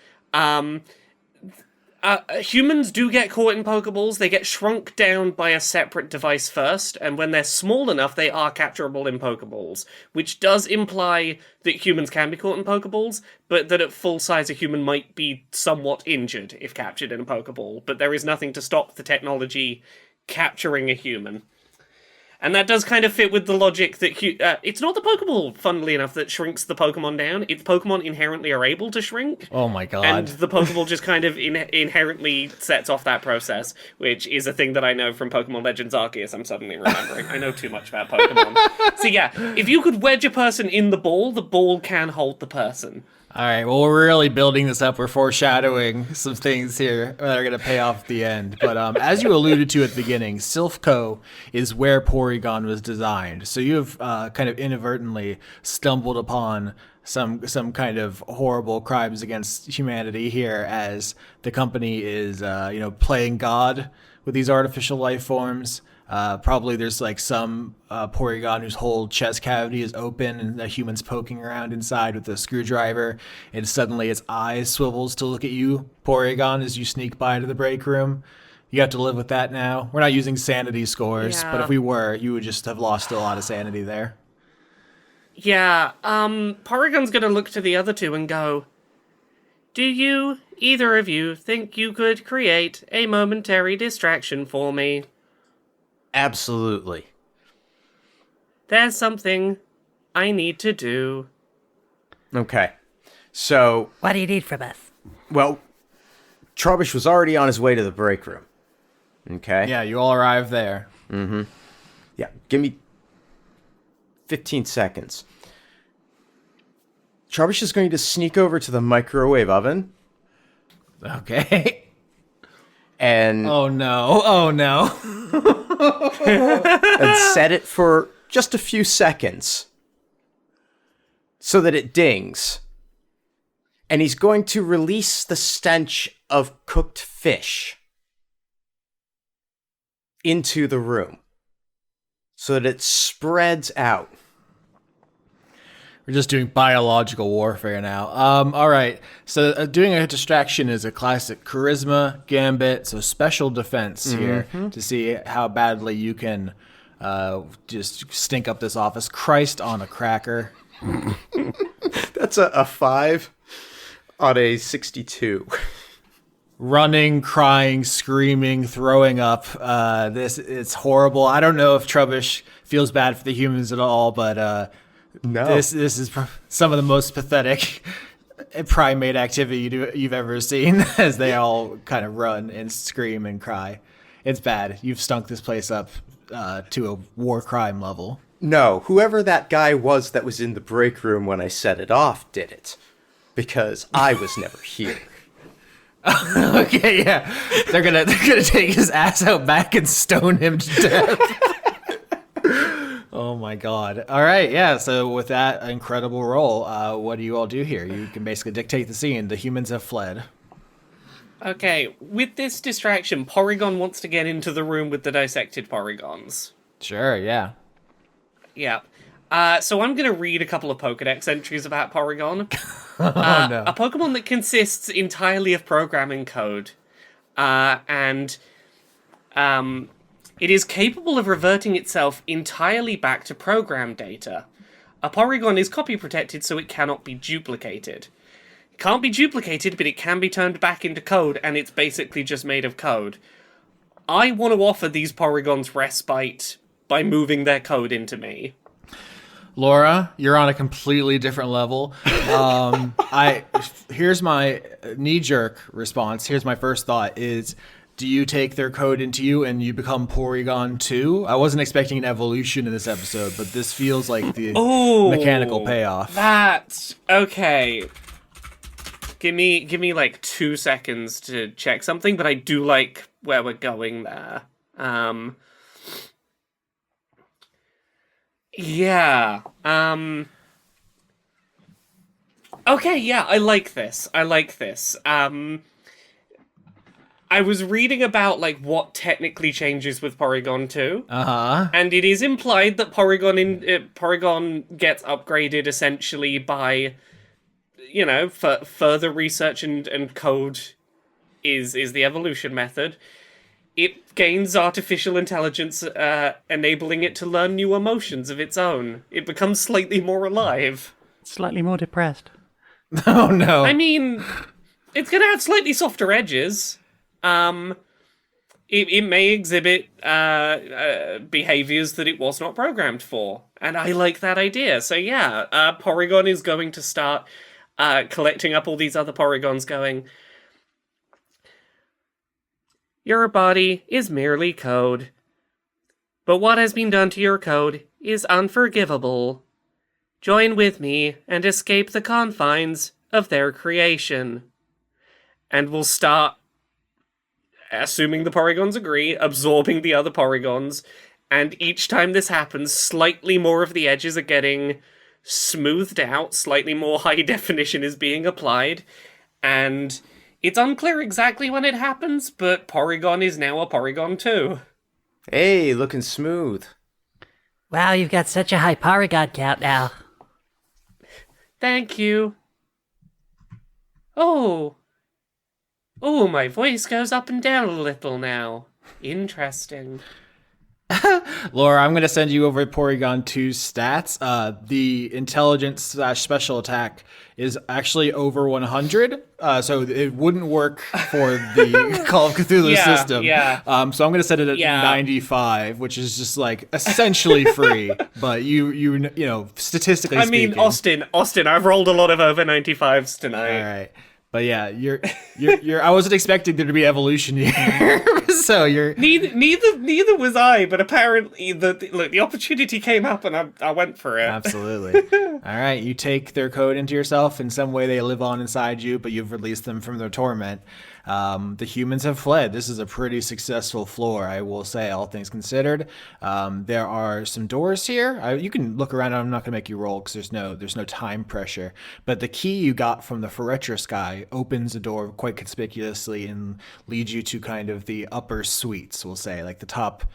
humans do get caught in Pokeballs. They get shrunk down by a separate device first, and when they're small enough, they are capturable in Pokeballs, which does imply that humans can be caught in Pokeballs, but that at full size a human might be somewhat injured if captured in a Pokeball, but there is nothing to stop the technology capturing a human. And that does kind of fit with the logic that it's not the Pokeball, funnily enough, that shrinks the Pokemon down. It's Pokemon inherently are able to shrink. Oh my god. And the Pokeball just kind of inherently sets off that process, which is a thing that I know from Pokemon Legends Arceus, I'm suddenly remembering. I know too much about Pokemon. So yeah, if you could wedge a person in the ball can hold the person. All right, well, we're really building this up. We're foreshadowing some things here that are going to pay off at the end. But as you alluded to at the beginning, Silph Co is where Porygon was designed. So you have kind of inadvertently stumbled upon some kind of horrible crimes against humanity here, as the company is playing God with these artificial life forms. Probably there's like some Porygon whose whole chest cavity is open and the human's poking around inside with a screwdriver, and suddenly its eyes swivels to look at you, Porygon, as you sneak by to the break room. You have to live with that now. We're not using sanity scores, but if we were, you would just have lost a lot of sanity there. Yeah, Porygon's gonna look to the other two and go, do you, either of you, think you could create a momentary distraction for me? Absolutely. There's something I need to do. Okay. So, What do you need from us? well, Trubbish was already on his way to the break room. Okay? Yeah, you all arrived there. Yeah, give me 15 seconds. Trubbish is going to sneak over to the microwave oven Okay. and Oh no. and set it for just a few seconds so that it dings. And he's going to release the stench of cooked fish into the room so that it spreads out. We're just doing biological warfare now. All right. So doing a distraction is a classic charisma gambit. So special defense here to see how badly you can just stink up this office. Christ on a cracker. That's a 5 on a 62. Running, crying, screaming, throwing up. It's horrible. I don't know if Trubbish feels bad for the humans at all, but No. this is some of the most pathetic primate activity you've ever seen, as they all kind of run and scream and cry. It's bad. You've stunk this place up to a war crime level. No, whoever that guy was that was in the break room when I set it off did it. Because I was never here. Okay, yeah. They're gonna take his ass out back and stone him to death. Oh my god. All right, yeah. So with that incredible roll, what do you all do here? You can basically dictate the scene. The humans have fled. Okay, with this distraction, Porygon wants to get into the room with the dissected Porygons. Sure, yeah. Yeah. So I'm going to read a couple of Pokedex entries about Porygon. No. A Pokemon that consists entirely of programming code. And it is capable of reverting itself entirely back to program data. A Porygon is copy protected, so it cannot be duplicated. It can't be duplicated, but it can be turned back into code, and it's basically just made of code. I want to offer these Porygons respite by moving their code into me. Laura, you're on a completely different level. Here's my knee-jerk response. Here's my first thought is, do you take their code into you and you become Porygon 2? I wasn't expecting an evolution in this episode, but this feels like the mechanical payoff. That's okay. Give me like 2 seconds to check something, but I do like where we're going there. Yeah. Okay, yeah, I like this. I was reading about, like, what technically changes with Porygon 2. Uh-huh. And it is implied that Porygon gets upgraded essentially by, you know, further research and code is the evolution method. It gains artificial intelligence, enabling it to learn new emotions of its own. It becomes slightly more alive. Slightly more depressed. Oh, no. I mean, it's gonna have slightly softer edges. It may exhibit behaviors that it was not programmed for. And I like that idea. So yeah, Porygon is going to start collecting up all these other Porygons going, your body is merely code. But what has been done to your code is unforgivable. Join with me and escape the confines of their creation. And we'll start, assuming the Porygons agree, absorbing the other Porygons. And each time this happens, slightly more of the edges are getting smoothed out, slightly more high definition is being applied, and it's unclear exactly when it happens, but Porygon is now a Porygon 2. Hey, looking smooth. Wow, you've got such a high Porygon count now. Thank you. Oh, my voice goes up and down a little now. Interesting. Laura, I'm going to send you over Porygon 2's stats. The intelligence/special attack is actually over 100, so it wouldn't work for the Call of Cthulhu system. Yeah. So I'm going to set it at 95, which is just like essentially free, but you know, statistically speaking. I mean, Austin, I've rolled a lot of over 95s tonight. All right. But yeah, you're. I wasn't expecting there to be evolution here, so you're. Neither was I, but apparently the opportunity came up and I went for it. Absolutely. All right, you take their code into yourself. In some way, they live on inside you, but you've released them from their torment. The humans have fled. This is a pretty successful floor, I will say, all things considered. There are some doors here. You can look around. I'm not going to make you roll because there's no time pressure. But the key you got from the Phoretrus guy opens a door quite conspicuously and leads you to kind of the upper suites, we'll say, like the top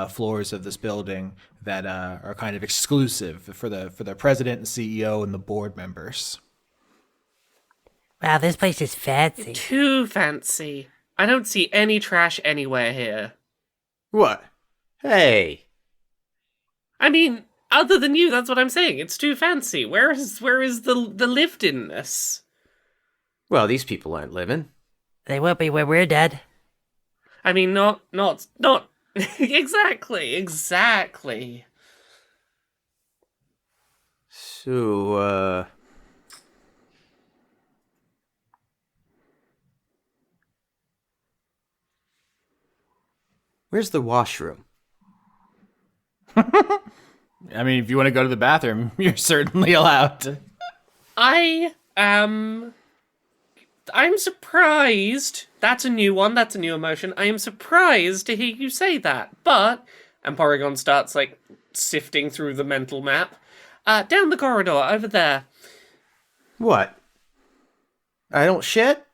floors of this building that are kind of exclusive for the president and CEO and the board members. Wow, this place is fancy. Too fancy. I don't see any trash anywhere here. What? Hey. I mean, other than you, that's what I'm saying. It's too fancy. Where is the lived-inness? Well, these people aren't living. They won't be when we're dead. I mean, not exactly. So, where's the washroom? I mean, if you want to go to the bathroom, you're certainly allowed to. I'm surprised. That's a new one. That's a new emotion. I am surprised to hear you say that. But, and Porygon starts, like, sifting through the mental map. Down the corridor, over there. What? I don't shit?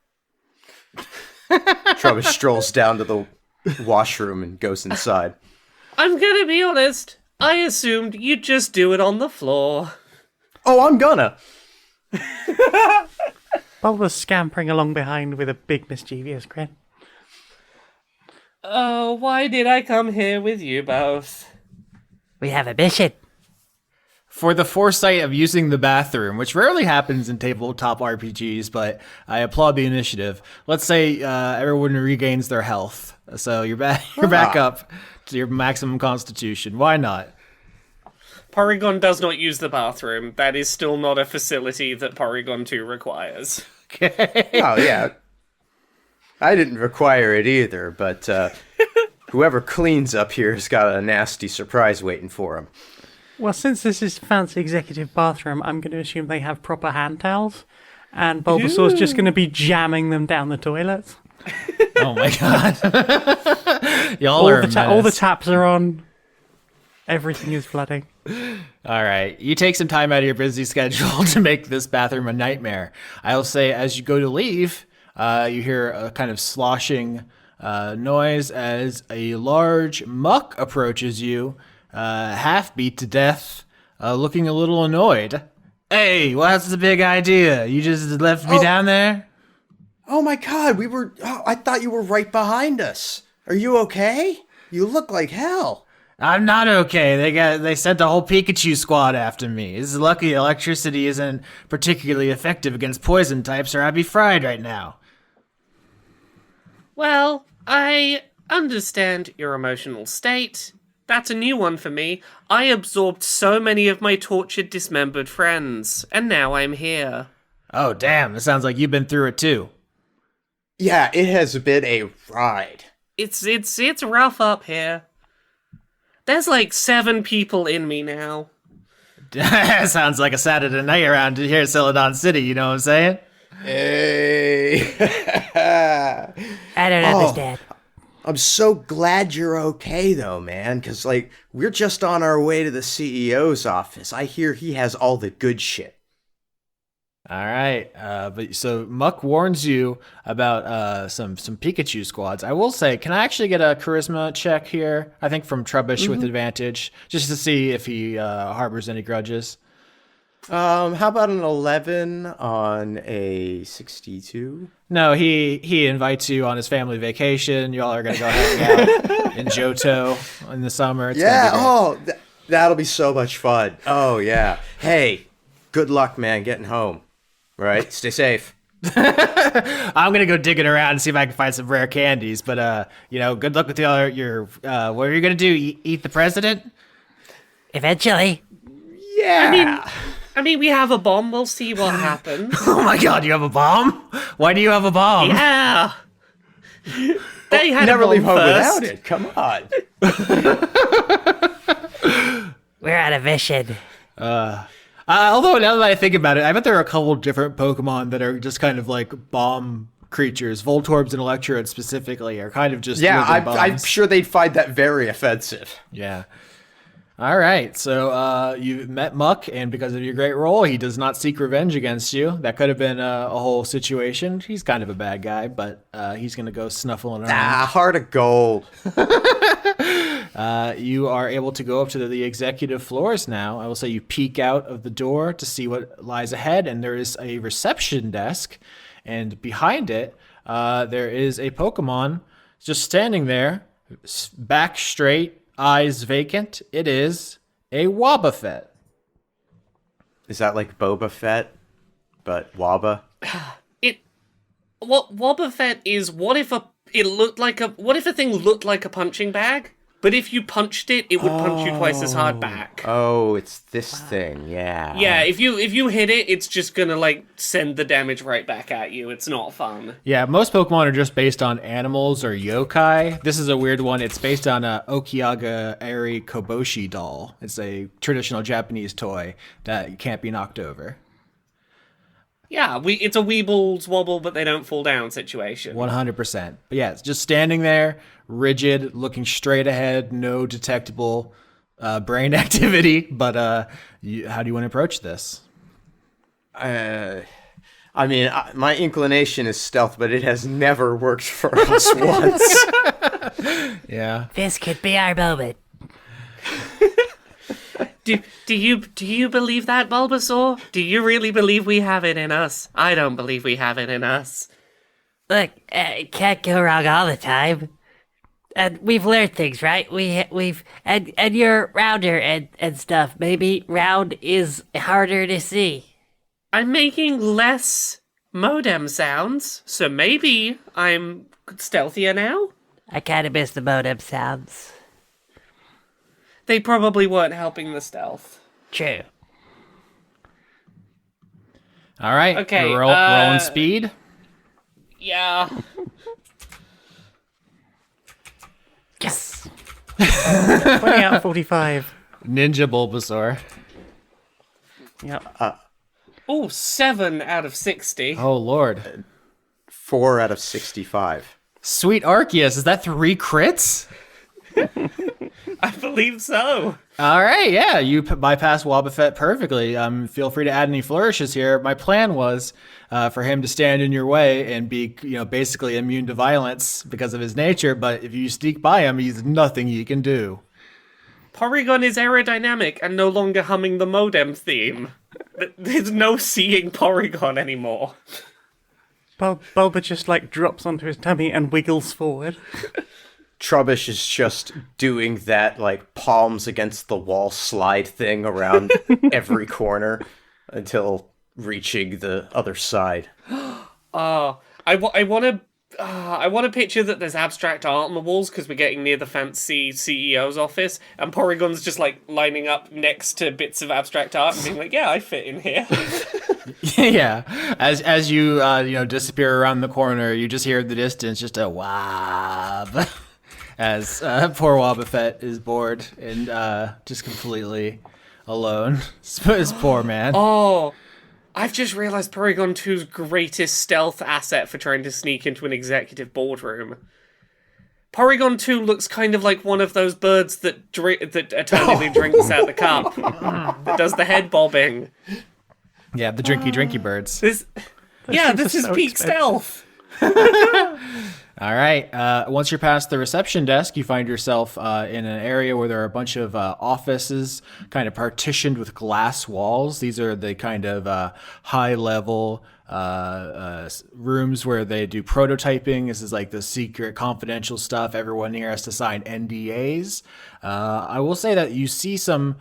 Trubbish strolls down to the washroom and goes inside. I'm gonna be honest. I assumed you'd just do it on the floor. Oh, I'm gonna. Bulba's scampering along behind with a big mischievous grin. Oh, why did I come here with you both? We have a mission. For the foresight of using the bathroom, which rarely happens in tabletop RPGs, but I applaud the initiative. Let's say everyone regains their health, so you're back. You're back up to your maximum constitution. Why not? Porygon does not use the bathroom. That is still not a facility that Porygon 2 requires. Okay. Oh, yeah. I didn't require it either, but whoever cleans up here has got a nasty surprise waiting for him. Well, since this is fancy executive bathroom, I'm going to assume they have proper hand towels, and Bulbasaur's just going to be jamming them down the toilets. Oh my god. Y'all are all the taps are on. Everything is flooding. All right. You take some time out of your busy schedule to make this bathroom a nightmare. I'll say as you go to leave, you hear a kind of sloshing noise as a large muck approaches you, half beat to death, looking a little annoyed. Hey, what's the big idea? You just left me down there? Oh my god, I thought you were right behind us. Are you okay? You look like hell. I'm not okay. They sent the whole Pikachu squad after me. It's lucky electricity isn't particularly effective against poison types, or I'd be fried right now. Well, I understand your emotional state. That's a new one for me. I absorbed so many of my tortured, dismembered friends, and now I'm here. Oh, damn. It sounds like you've been through it too. Yeah, it has been a ride. It's rough up here. There's like 7 people in me now. Sounds like a Saturday night around here in Celadon City, you know what I'm saying? Hey. I don't understand. I'm so glad you're okay, though, man, because, like, we're just on our way to the CEO's office. I hear he has all the good shit. All right. But so Muck warns you about some Pikachu squads. I will say, can I actually get a charisma check here? I think from Trubbish with advantage, just to see if he harbors any grudges. How about an 11 on a 62? No, he invites you on his family vacation. Y'all are gonna go hang out in Johto in the summer. It's gonna be great. That'll be so much fun. Oh yeah. Hey, good luck, man, getting home. All right, stay safe. I'm gonna go digging around and see if I can find some rare candies. But good luck with your. What are you gonna do? Eat the president? Eventually. Yeah. I mean, we have a bomb. We'll see what happens. Oh my god, you have a bomb? Why do you have a bomb? Yeah. They had Never a bomb leave home first. without it. Come on. We're on a mission. Although now that I think about it, I bet there are a couple different Pokemon that are just kind of like bomb creatures. Voltorbs and Electrodes specifically are kind of just I'm sure they'd find that very offensive. Yeah. All right, so you've met Muck, and because of your great role, he does not seek revenge against you. That could have been a whole situation. He's kind of a bad guy, but he's going to go snuffling around. Heart of gold. You are able to go up to the executive floors now. I will say you peek out of the door to see what lies ahead, and there is a reception desk, and behind it, there is a Pokemon just standing there, back straight, eyes vacant. It is a Wobbuffet. Is that like Boba Fett, but Wabba? What Wobbuffet is? What if a thing looked like a punching bag? but if you punched it, it would punch you twice as hard back. Oh, it's this thing, yeah. Yeah, if you hit it, it's just gonna like send the damage right back at you. It's not fun. Yeah, most Pokemon are just based on animals or yokai. This is a weird one. It's based on a Okiaga Eri Koboshi doll. It's a traditional Japanese toy that can't be knocked over. Yeah, it's a Weebles wobble, but they don't fall down situation. 100%. But yeah, it's just standing there, rigid, looking straight ahead, no detectable brain activity. But how do you want to approach this? I mean, my inclination is stealth, but it has never worked for us once. Yeah. This could be our moment. Do you believe that, Bulbasaur? Do you really believe we have it in us? I don't believe we have it in us. Look, can't go wrong all the time. And we've learned things, right? We've and you're rounder and stuff. Maybe round is harder to see. I'm making less modem sounds, so maybe I'm stealthier now? I kind of miss the modem sounds. They probably weren't helping the stealth. True. All right. Okay, Rolling speed. Yeah. Yes. 20 out of 45. Ninja Bulbasaur. Yep. Oh, 7 out of 60. Oh, Lord. 4 out of 65. Sweet Arceus. Is that 3 crits? I believe so. All right, yeah, you bypass Wobbuffet perfectly. Feel free to add any flourishes here. My plan was for him to stand in your way and be, basically immune to violence because of his nature. But if you sneak by him, he's nothing you can do. Porygon is aerodynamic and no longer humming the modem theme. There's no seeing Porygon anymore. Bulba just drops onto his tummy and wiggles forward. Trubbish is just doing that, palms against the wall slide thing around every corner until reaching the other side. I want to picture that there's abstract art on the walls because we're getting near the fancy CEO's office, and Porygon's just lining up next to bits of abstract art and being like, "Yeah, I fit in here." Yeah, as you disappear around the corner, you just hear in the distance just a wob. As poor Wobbuffet is bored and just completely alone. This poor man. Oh, I've just realized Porygon 2's greatest stealth asset for trying to sneak into an executive boardroom. Porygon 2 looks kind of like one of those birds that eternally drinks out the cup. That does the head bobbing. Yeah, the drinky birds. This is so peak expensive. stealth. All right. Once you're past the reception desk, you find yourself in an area where there are a bunch of offices kind of partitioned with glass walls. These are the kind of high-level rooms where they do prototyping. This is the secret confidential stuff. Everyone here has to sign NDAs. I will say that you see some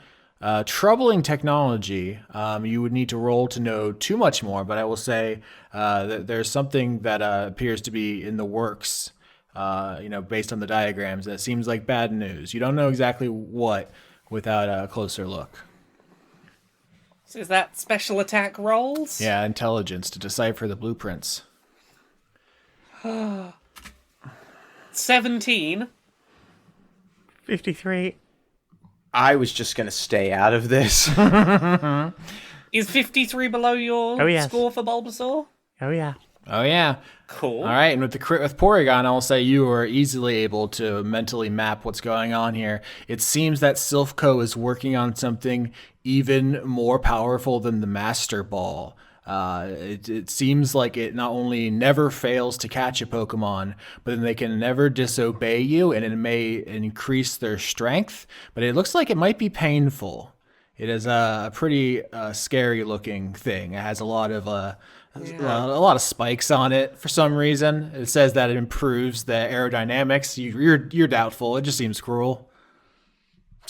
troubling technology. You would need to roll to know too much more, but I will say that there's something that appears to be in the works, based on the diagrams. That seems like bad news. You don't know exactly what without a closer look. So is that special attack rolls? Yeah, intelligence to decipher the blueprints. 17. 53. I was just going to stay out of this. Is 53 below your Oh, yes. score for Bulbasaur? Oh, yeah. Oh, yeah. Cool. All right, and with the crit with Porygon, I'll say you are easily able to mentally map what's going on here. It seems that Silph Co is working on something even more powerful than the Master Ball. It seems like it not only never fails to catch a Pokemon, but then they can never disobey you, and it may increase their strength, but it looks like it might be painful. It is a pretty scary looking thing. It has a lot of spikes on it for some reason. It says that it improves the aerodynamics. You're doubtful. It just seems cruel.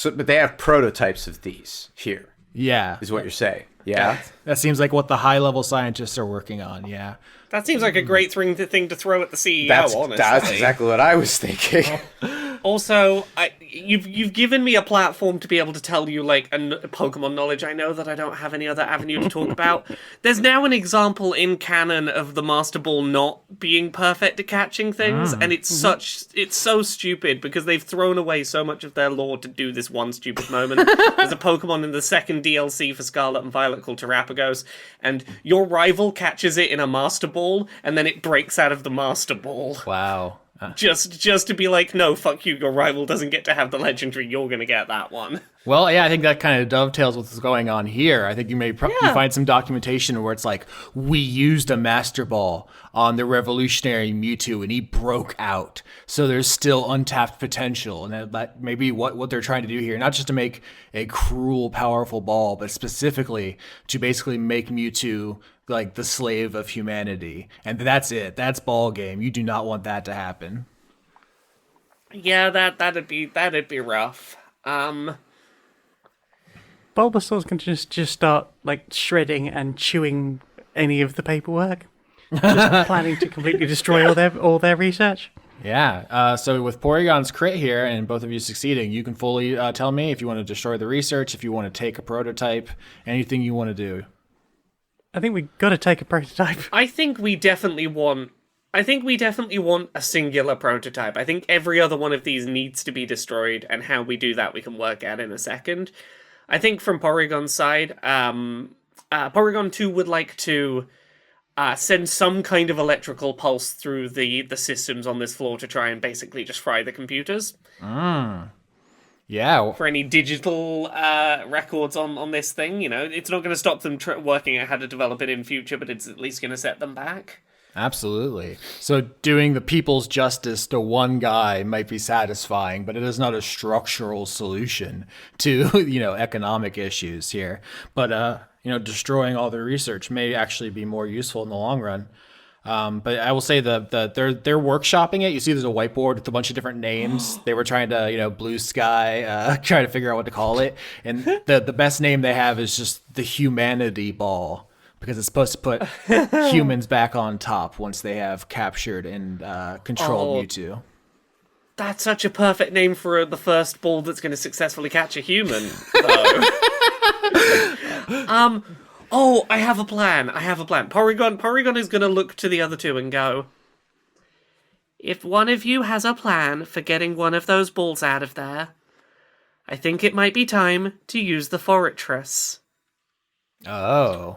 But they have prototypes of these here, Yeah. is what you're saying. Yeah? That seems like what the high-level scientists are working on, yeah. That seems like a great thing to throw at the CEO, That's honestly. exactly what I was thinking. Also, you've given me a platform to be able to tell you like Pokemon knowledge I know that I don't have any other avenue to talk about. There's now an example in canon of the Master Ball not being perfect at catching things, and it's so stupid because they've thrown away so much of their lore to do this one stupid moment. There's a Pokemon in the second DLC for Scarlet and Violet called Terrapagos, and your rival catches it in a Master Ball, and then it breaks out of the Master Ball. Wow. Just to be like, no, fuck you, your rival doesn't get to have the legendary, you're gonna get that one. Well, yeah, I think that kind of dovetails with what's going on here. I think you may you find some documentation where it's like, we used a Master Ball on the revolutionary Mewtwo and he broke out. So there's still untapped potential. And that may be what they're trying to do here. Not just to make a cruel, powerful ball, but specifically to basically make Mewtwo like the slave of humanity. And that's it. That's ball game. You do not want that to happen. Yeah, that'd be rough. Bulbasaur's going to just start like shredding and chewing any of the paperwork, just planning to completely destroy all their research. Yeah. So with Porygon's crit here and both of you succeeding, you can fully tell me if you want to destroy the research, if you want to take a prototype, anything you want to do. I think we got to take a prototype. I think we definitely want a singular prototype. I think every other one of these needs to be destroyed, and how we do that we can work out in a second. I think from Porygon's side, Porygon 2 would like to send some kind of electrical pulse through the systems on this floor to try and basically just fry the computers. Yeah. For any digital records on this thing, it's not going to stop them working out how to develop it in future, but it's at least going to set them back. Absolutely. So doing the people's justice to one guy might be satisfying, but it is not a structural solution to, economic issues here. But, destroying all the research may actually be more useful in the long run. But I will say they're workshopping it. You see there's a whiteboard with a bunch of different names. They were trying to, Blue Sky, trying to figure out what to call it. And the best name they have is just the Humanity Ball, because it's supposed to put humans back on top once they have captured and controlled Mewtwo. That's such a perfect name for the first ball that's going to successfully catch a human, though. I have a plan. Porygon is going to look to the other two and go, if one of you has a plan for getting one of those balls out of there, I think it might be time to use the Fortress. Oh.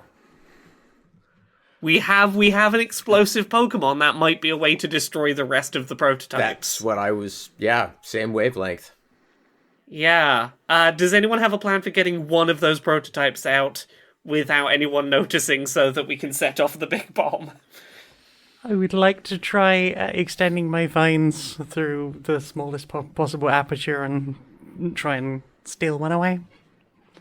We have an explosive Pokemon. That might be a way to destroy the rest of the prototypes. That's what I was, same wavelength. Yeah. Does anyone have a plan for getting one of those prototypes out without anyone noticing so that we can set off the big bomb? I would like to try extending my vines through the smallest possible aperture and try and steal one away.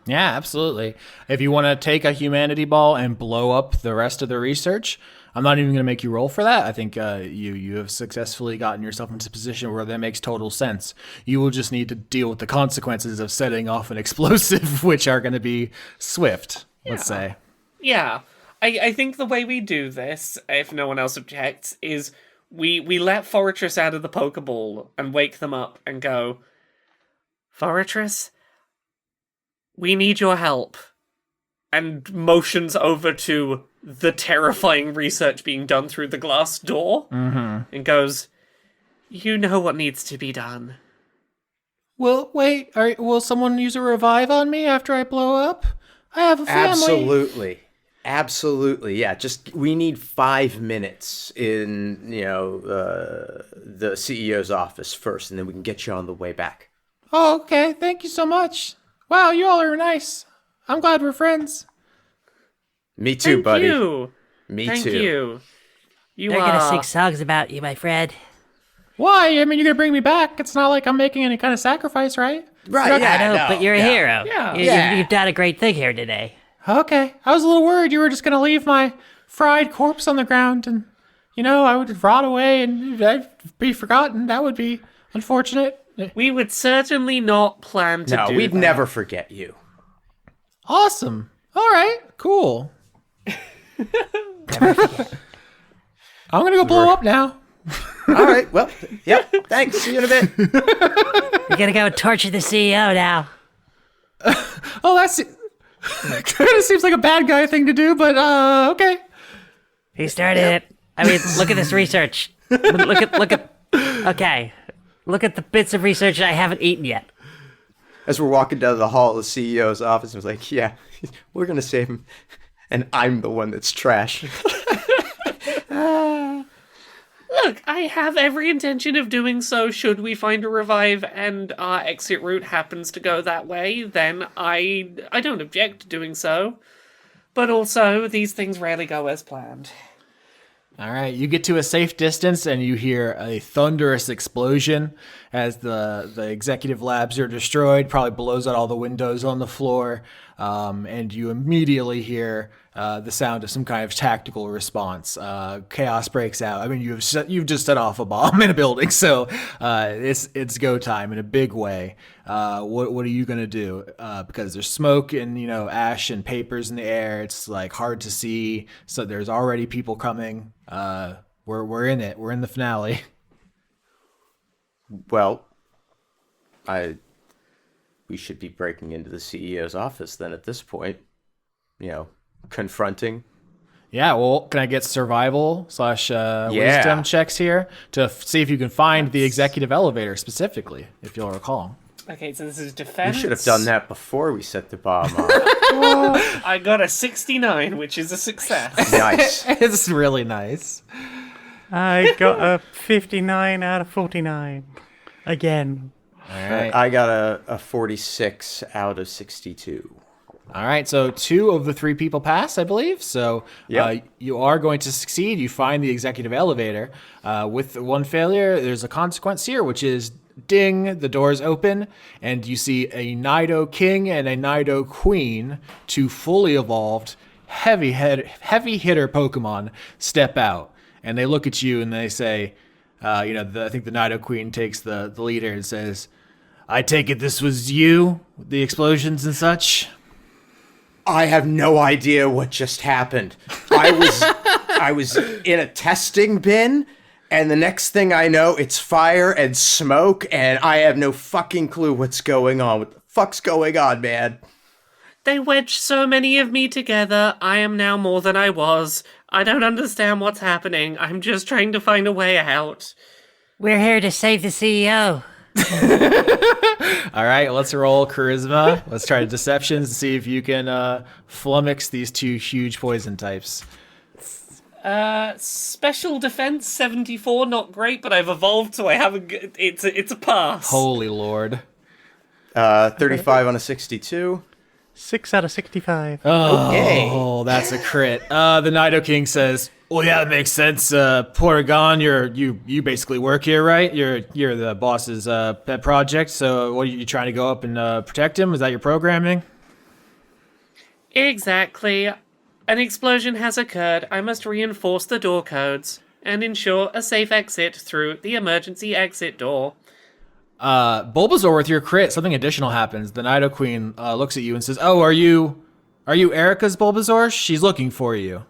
Yeah, absolutely. If you want to take a Humanity Ball and blow up the rest of the research, I'm not even going to make you roll for that. I think you have successfully gotten yourself into a position where that makes total sense. You will just need to deal with the consequences of setting off an explosive, which are going to be swift, let's say. Yeah. I think the way we do this, if no one else objects, is we let Fortress out of the Pokeball and wake them up and go, Fortress, we need your help. And motions over to the terrifying research being done through the glass door. Mm-hmm. And goes, you know what needs to be done. Well, wait, will someone use a revive on me after I blow up? I have a family. Absolutely. Yeah, we need 5 minutes in, the CEO's office first, and then we can get you on the way back. Oh, okay. Thank you so much. Wow, you all are nice. I'm glad we're friends. Me too, buddy. Thank you. They're gonna sing songs about you, my friend. Why? I mean, you're gonna bring me back. It's not like I'm making any kind of sacrifice, right? Right, I know, but you're a hero. Yeah. You've done a great thing here today. Okay. I was a little worried you were just gonna leave my fried corpse on the ground and, I would rot away and I'd be forgotten. That would be unfortunate. We would certainly not plan to do that. No, we'd never forget you. Awesome. All right. Cool. I'm going to go blow up now. All right. Well, yep. Thanks. See you in a bit. We're gonna go torture the CEO now. Oh, that's kind of seems like a bad guy thing to do, but okay. He started it. I mean, look at this research. Look at. Okay, look at the bits of research I haven't eaten yet. As we're walking down the hall of the CEO's office, I was like, yeah, we're going to save him. And I'm the one that's trash. Look, I have every intention of doing so. Should we find a revive and our exit route happens to go that way, then I don't object to doing so. But also, these things rarely go as planned. All right, you get to a safe distance and you hear a thunderous explosion as the executive labs are destroyed, probably blows out all the windows on the floor, and you immediately hear the sound of some kind of tactical response. Chaos breaks out. I mean, you've just set off a bomb in a building, so it's go time in a big way. What are you gonna do? Because there's smoke and ash and papers in the air. It's like hard to see. So there's already people coming. We're in it. We're in the finale. Well, we should be breaking into the CEO's office then at this point. Confronting. Yeah, well, can I get survival / wisdom checks here to see if you can find the executive elevator specifically, if you'll recall. Okay, so this is defense. We should have done that before we set the bomb off. I got a 69, which is a success. Nice. It's really nice. I got a 59 out of 49. Again. All right. I got a 46 out of 62. All right, so 2 of the 3 people pass, I believe. So you are going to succeed. You find the executive elevator. With 1 failure, there's a consequence here, which is ding, the doors open, and you see a Nido King and a Nido Queen, 2 fully evolved, heavy hitter Pokemon, step out. And they look at you and they say, I think the Nido Queen takes the leader and says, I take it this was you, the explosions and such? I have no idea what just happened. I was in a testing bin, and the next thing I know, it's fire and smoke, and I have no fucking clue what's going on. What the fuck's going on, man? They wedged so many of me together. I am now more than I was. I don't understand what's happening. I'm just trying to find a way out. We're here to save the CEO. All right, let's roll charisma. Let's try deceptions and see if you can flummox these 2 huge poison types. Special defense 74, not great, but I've evolved, so I have it's a pass. Holy Lord. 35 on a 62. 6 out of 65. Oh, that's a crit. The Nido King says, well, yeah, that makes sense. Porygon, you basically work here, right? You're the boss's pet project, so what are you trying to go up and protect him? Is that your programming? Exactly. An explosion has occurred. I must reinforce the door codes and ensure a safe exit through the emergency exit door. Bulbasaur, with your crit, something additional happens. The Nido Queen looks at you and says, oh, are you Erica's Bulbasaur? She's looking for you.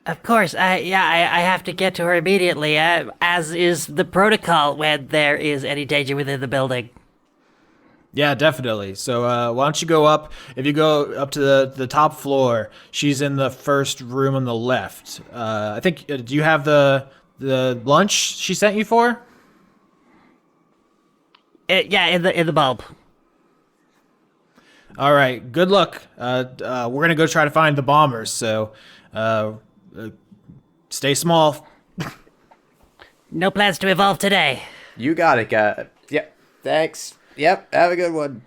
Of course, I have to get to her immediately, as is the protocol when there is any danger within the building. Yeah, definitely. So why don't you go up? If you go up to the top floor, she's in the first room on the left. I think, do you have the lunch she sent you for? Yeah, in the bulb. All right, good luck. We're going to go try to find the bombers, so stay small. No plans to evolve today. You got it, guy. Yep. Thanks. Yep. Have a good one.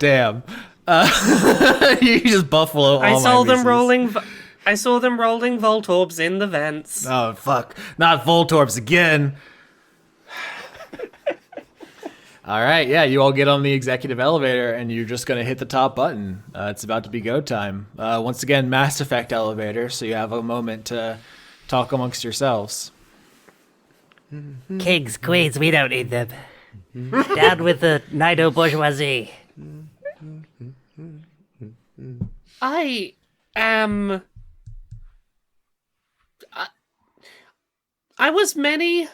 Damn. You just buffalo all I saw my them reasons. I saw them rolling Voltorbs in the vents. Oh, fuck. Not Voltorbs again. All right, yeah, you all get on the executive elevator, and you're just going to hit the top button. It's about to be go time. Once again, Mass Effect elevator, so you have a moment to talk amongst yourselves. Kings, queens, we don't need them. Down with the Nido bourgeoisie. I am... I was many...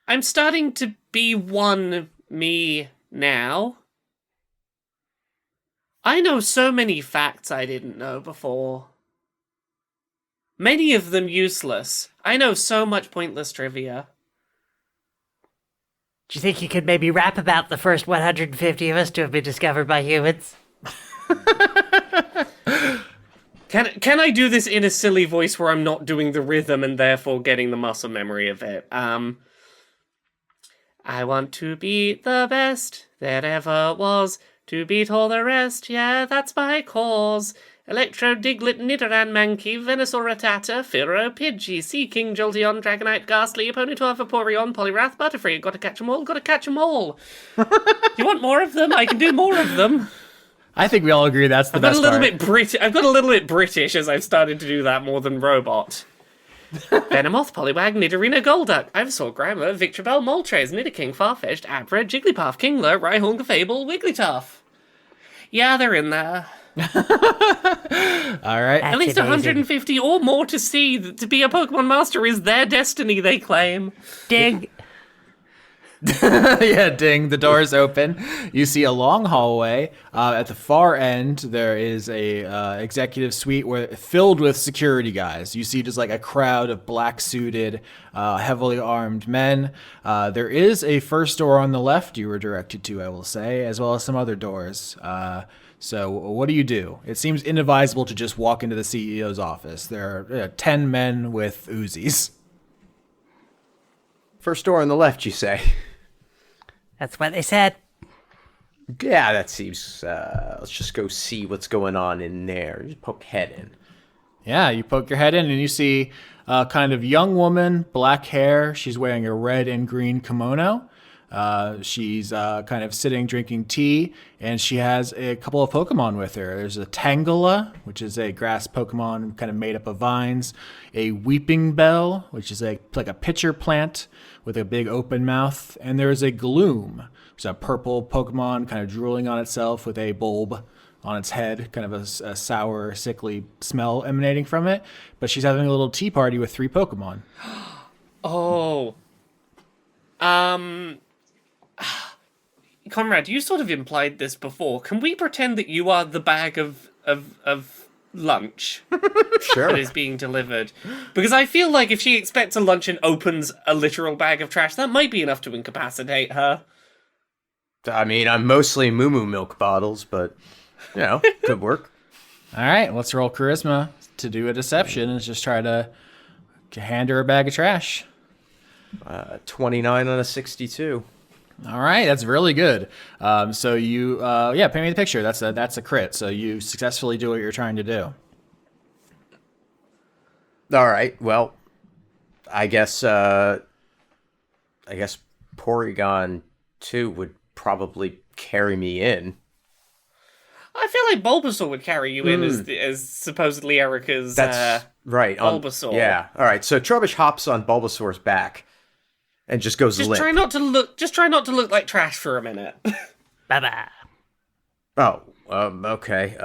I'm starting to B1 me now. I know so many facts I didn't know before. Many of them useless. I know so much pointless trivia. Do you think you could maybe rap about the first 150 of us to have been discovered by humans? Can I do this in a silly voice where I'm not doing the rhythm and therefore getting the muscle memory of it? I want to be the best that ever was, to beat all the rest, yeah, that's my cause. Electro, Diglett, Nidoran, Mankey, Venusaur, Rattata, Firo, Pidgey, Sea King, Jolteon, Dragonite, Ghastly, Ponyta, Vaporeon, Poliwrath, Butterfree. Gotta catch 'em all, gotta catch 'em all. You want more of them? I can do more of them. I think we all agree that's the I've got best a little part. bit I've got a little bit British as I've started to do that more than robot. Venomoth, Poliwag, Nidorina, Golduck, Ivysaur, Grimer, Victreebel, Moltres, Nidoking, Farfetch'd, Abra, Jigglypuff, Kingler, Rhyhorn, Clefable, Wigglytuff. Yeah, they're in there. All right. At least 150 or more to see. To be a Pokemon Master is their destiny, they claim. Ding! Yeah, ding. The doors open. You see a long hallway. At the far end, there is a executive suite filled with security guys. You see just like a crowd of black-suited, heavily armed men. There is a first door on the left you were directed to, I will say, as well as some other doors. So what do you do? It seems inadvisable to just walk into the CEO's office. There are 10 men with Uzis. First door on the left, you say? That's what they said. Yeah, that seems... let's just go see what's going on in there. Just poke head in. Yeah, you poke your head in and you see a kind of young woman, black hair. She's wearing a red and green kimono. She's kind of sitting drinking tea, and she has a couple of Pokemon with her. There's a Tangela, which is a grass Pokemon kind of made up of vines, a Weeping Bell, which is like a pitcher plant with a big open mouth, and there's a Gloom, which is a purple Pokemon kind of drooling on itself with a bulb on its head, kind of a sour, sickly smell emanating from it. But she's having a little tea party with 3 Pokemon. Oh. Conrad, you sort of implied this before. Can we pretend that you are the bag of lunch Sure. that is being delivered? Because I feel like if she expects a lunch and opens a literal bag of trash, that might be enough to incapacitate her. I mean, I'm mostly Moo Moo milk bottles, but, you know, could work. All right, let's roll charisma to do a deception and just try to hand her a bag of trash. 29 on a 62. All right, that's really good. So you, paint me the picture. That's a crit. So you successfully do what you're trying to do. All right, well, I guess Porygon 2 would probably carry me in. I feel like Bulbasaur would carry you in as supposedly Erica's That's right. Bulbasaur. Yeah. All right. So Trubbish hops on Bulbasaur's back and just goes limp. Try not to look like trash for a minute. Bye-bye. Oh, okay.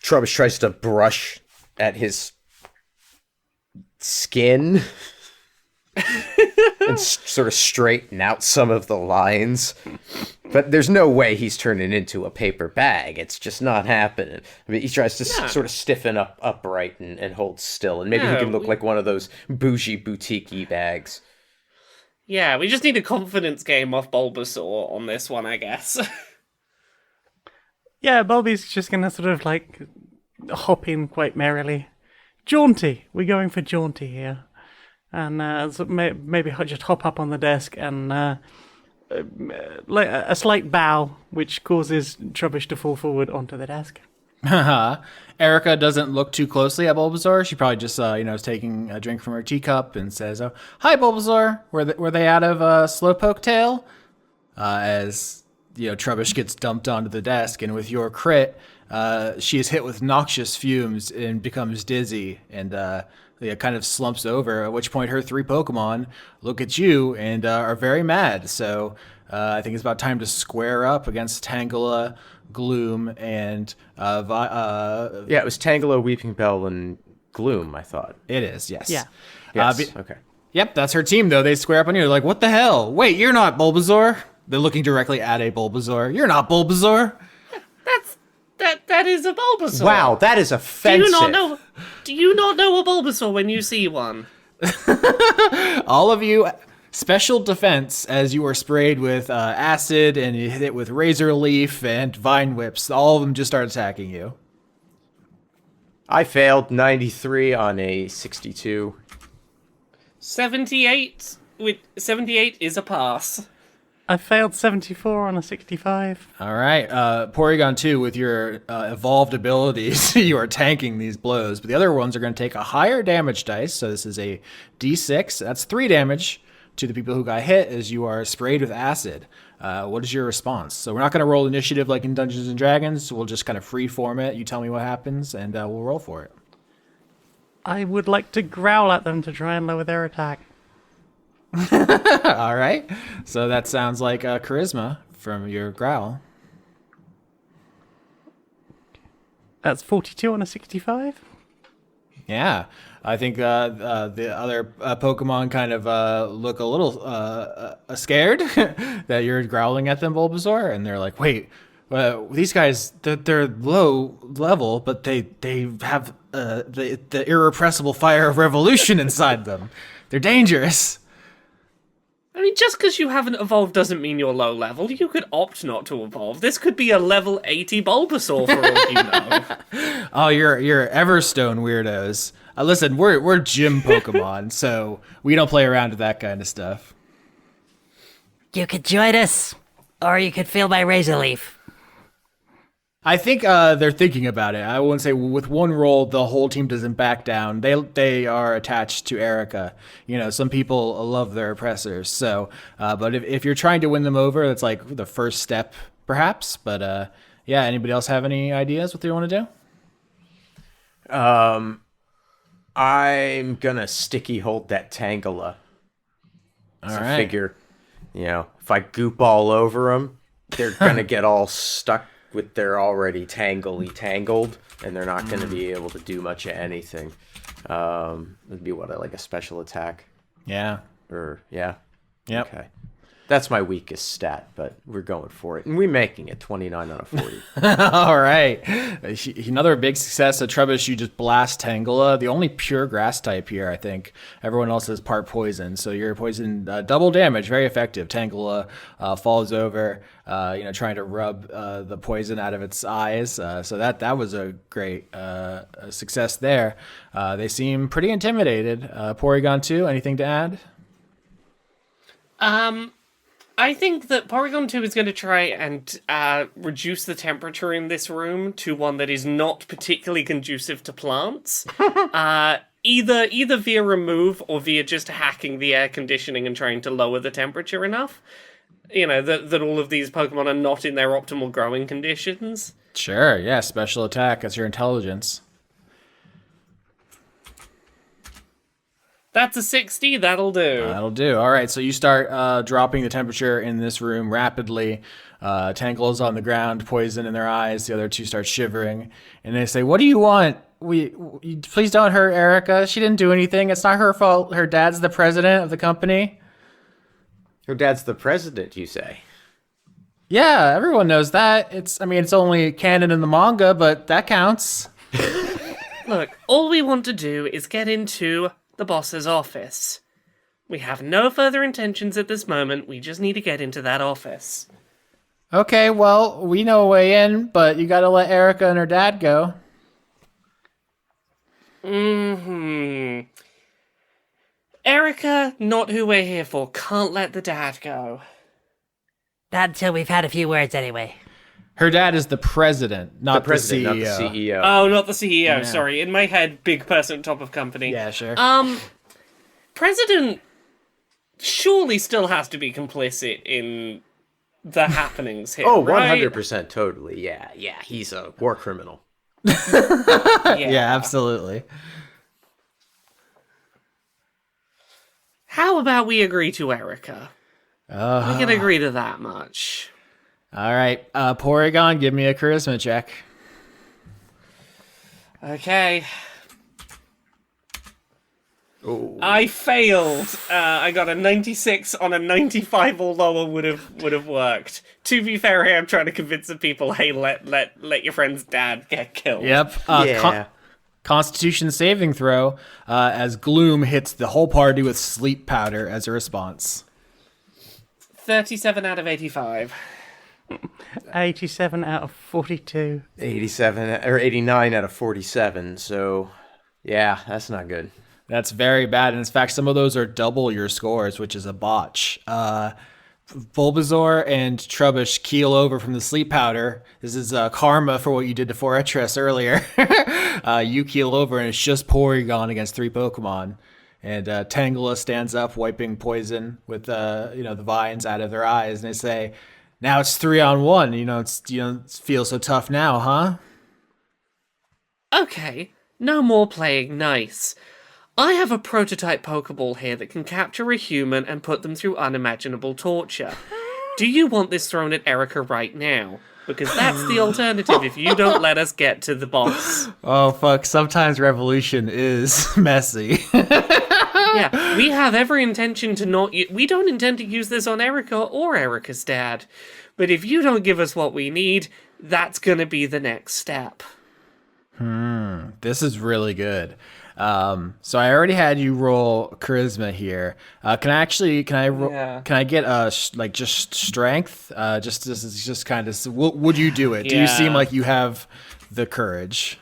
Trubbish tries to brush at his skin and sort of straighten out some of the lines. But there's no way he's turning into a paper bag. It's just not happening. I mean, he tries to sort of stiffen up upright and hold still. And maybe he can look like one of those bougie boutique-y bags. Yeah, we just need a confidence game off Bulbasaur on this one, I guess. Yeah, Bulby's just gonna sort of like hop in quite merrily. Jaunty. We're going for jaunty here. And so maybe just hop up on the desk and like a slight bow, which causes Trubbish to fall forward onto the desk. Erica doesn't look too closely at Bulbasaur. She probably just, is taking a drink from her teacup and says, "Oh, hi, Bulbasaur. Were they out of Slowpoke Tail?" As Trubbish gets dumped onto the desk, and with your crit, she is hit with noxious fumes and becomes dizzy and kind of slumps over. At which point, her 3 Pokemon look at you and are very mad. So I think it's about time to square up against Tangela, Gloom, and Yeah, it was Tangela, Weeping Bell, and Gloom, I thought. It is, yes. Yeah. Yes, okay. Yep, that's her team, though. They square up on you. They're like, what the hell? Wait, you're not Bulbasaur. They're looking directly at a Bulbasaur. You're not Bulbasaur. That is a Bulbasaur. Wow, that is offensive. Do you not know a Bulbasaur when you see one? All of you, special defense as you are sprayed with acid and you hit it with razor leaf and vine whips. All of them just start attacking you. I failed 93 on a 62. 78. 78 is a pass. I failed 74 on a 65. All right, Porygon 2, with your evolved abilities, you are tanking these blows, but the other ones are going to take a higher damage dice, so this is a D6. That's 3 damage to the people who got hit as you are sprayed with acid. What is your response? So we're not going to roll initiative like in Dungeons & Dragons. We'll just kind of free-form it. You tell me what happens, and we'll roll for it. I would like to growl at them to try and lower their attack. All right, so that sounds like charisma from your growl. That's 42 on a 65. Yeah, I think the other Pokemon kind of look a little scared that you're growling at them, Bulbasaur, and they're like, wait, these guys, they're low level, but they have the irrepressible fire of revolution inside them. They're dangerous. I mean, just because you haven't evolved doesn't mean you're low level. You could opt not to evolve. This could be a level 80 Bulbasaur for all you know. Oh, you're Everstone weirdos. Listen, we're gym Pokemon, so we don't play around with that kind of stuff. You could join us, or you could feel my razor leaf. I think they're thinking about it. I wouldn't say with one roll the whole team doesn't back down. They are attached to Erica. You know, some people love their oppressors. So, but if you're trying to win them over, that's like the first step, perhaps. But yeah, anybody else have any ideas what they want to do? I'm gonna sticky hold that Tangela. All So right. I figure, you know, if I goop all over them, they're gonna get all stuck with their already tangled, and they're not gonna be able to do much of anything. It'd be like a special attack, Yeah. or yeah. Yep. Okay. That's my weakest stat, but we're going for it. And we're making it 29 out of 40. All right. Another big success. Trubbish, you just blast Tangela. The only pure grass type here, I think. Everyone else is part poison. So you're poison double damage. Very effective. Tangela falls over, trying to rub the poison out of its eyes. So that was a great success there. They seem pretty intimidated. Porygon 2, anything to add? I think that Porygon 2 is going to try and reduce the temperature in this room to one that is not particularly conducive to plants. Either via remove or via just hacking the air conditioning and trying to lower the temperature enough. You know, that all of these Pokemon are not in their optimal growing conditions. Sure, yeah, special attack. That's your intelligence. That's a 60, that'll do. That'll do. All right, so you start dropping the temperature in this room rapidly. Tangela's on the ground, poison in their eyes. The other two start shivering, and they say, "What do you want? Please don't hurt Erica. She didn't do anything. It's not her fault. Her dad's the president of the company." Her dad's the president, you say? Yeah, everyone knows that. It's only canon in the manga, but that counts. Look, all we want to do is get into the boss's office. We have no further intentions at this moment. We just need to get into that office. Okay, well, we know a way in, but you gotta let Erica and her dad go. Erica, not who we're here for. Can't let the dad go. Not until we've had a few words anyway. Her dad is the president, not The president, the not CEO. the CEO. Oh, not the CEO, sorry. In my head, big person top of company. Yeah, sure. President surely still has to be complicit in the happenings here, Oh, right? 100% totally. Yeah, he's a war criminal. Yeah, absolutely. How about we agree to Erica? We can agree to that much. All right, Porygon, give me a charisma check. Okay. I failed. I got a 96 on a 95 or lower would have worked. To be fair, here I'm trying to convince the people, hey, let your friend's dad get killed. Yep. Yeah. Constitution saving throw as gloom hits the whole party with sleep powder as a response. 37 out of 85. 87 out of 42. 87 or 89 out of 47. So, yeah, that's not good. That's very bad. And in fact, some of those are double your scores, which is a botch. Bulbasaur and Trubbish keel over from the sleep powder. This is karma for what you did to Fortress earlier. You keel over and it's just Porygon against 3 Pokemon. And Tangela stands up, wiping poison with the vines out of their eyes, and they say, "Now it's 3-on-1. You don't feel so tough now, huh?" Okay, no more playing nice. I have a prototype Pokeball here that can capture a human and put them through unimaginable torture. Do you want this thrown at Erica right now? Because that's the alternative if you don't let us get to the boss. Oh, fuck. Sometimes revolution is messy. Yeah, we have every intention to not... We don't intend to use this on Erica or Erica's dad. But if you don't give us what we need, that's gonna be the next step. This is really good. So I already had you roll charisma here. Can I get just strength? This is just kind of, would you do it? Do you seem like you have the courage?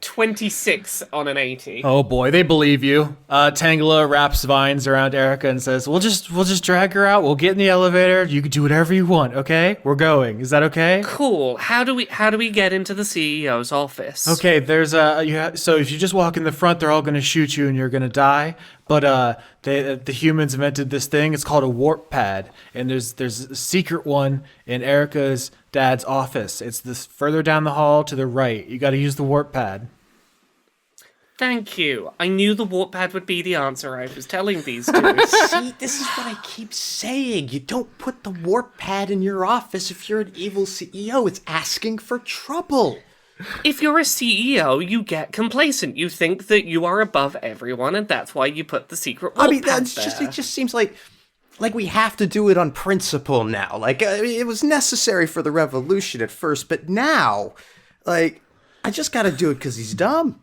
26 on an 80. Oh boy, they believe you. Tangela wraps vines around Erica and says, "We'll just drag her out. We'll get in the elevator. You can do whatever you want. Okay, we're going. Is that okay?" Cool. How do we get into the CEO's office? Okay, there's so if you just walk in the front, they're all gonna shoot you and you're gonna die. But the humans invented this thing. It's called a warp pad, and there's a secret one in Erica's dad's office. It's this further down the hall to the right. You got to use the warp pad. Thank you. I knew the warp pad would be the answer. I was telling these two. See, this is what I keep saying. You don't put the warp pad in your office if you're an evil CEO. It's asking for trouble. If you're a CEO, you get complacent. You think that you are above everyone, and that's why you put the secret warp pad that's there. it just seems like we have to do it on principle now. It was necessary for the revolution at first, but now, I just got to do it because he's dumb.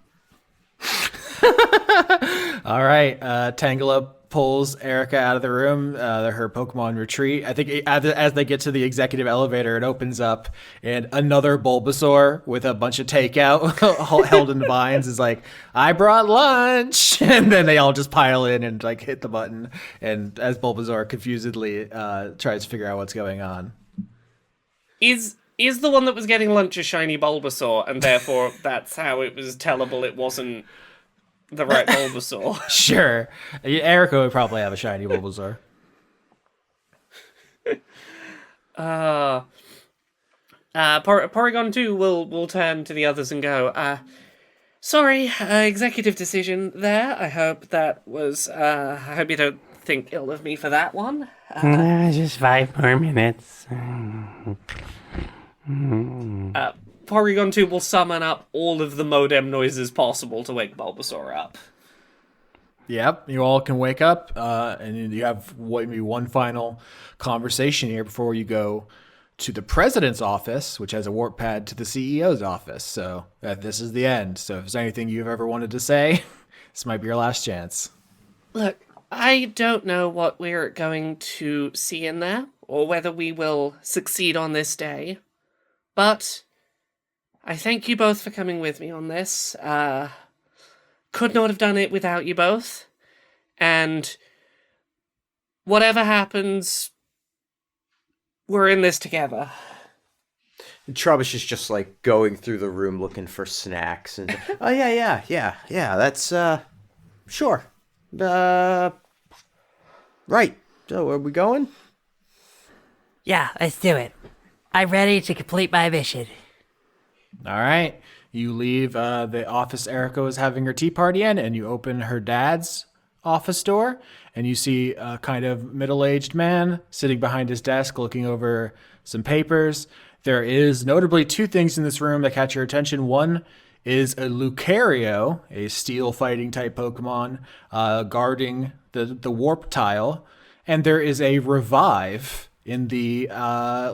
All right, Tangela pulls Erica out of the room. Her Pokemon retreat. I think as they get to the executive elevator, it opens up, and another Bulbasaur with a bunch of takeout held in vines is like, "I brought lunch," and then they all just pile in and hit the button. And as Bulbasaur confusedly tries to figure out what's going on. Is the one that was getting lunch a shiny Bulbasaur, and therefore that's how it was tellable it wasn't the right Bulbasaur? Sure. Erica would probably have a shiny Bulbasaur. Porygon 2 will turn to the others and go, sorry, executive decision there. I hope that was, I hope you don't think ill of me for that one. Just 5 more minutes. Porygon 2 will summon up all of the modem noises possible to wake Bulbasaur up. Yep, you all can wake up, and you have maybe one final conversation here before you go to the president's office, which has a warp pad to the CEO's office. So this is the end. So if there's anything you've ever wanted to say, this might be your last chance. Look, I don't know what we're going to see in there, or whether we will succeed on this day, but I thank you both for coming with me on this. Could not have done it without you both. And whatever happens, we're in this together. And Trubbish is just going through the room looking for snacks. And oh yeah. That's sure. Right. So are we going? Yeah, let's do it. I'm ready to complete my mission. All right. You leave the office Erica was having her tea party in, and you open her dad's office door, and you see a kind of middle-aged man sitting behind his desk looking over some papers. There is notably 2 things in this room that catch your attention. One is a Lucario, a steel fighting type Pokemon, guarding the warp tile, and there is a revive in the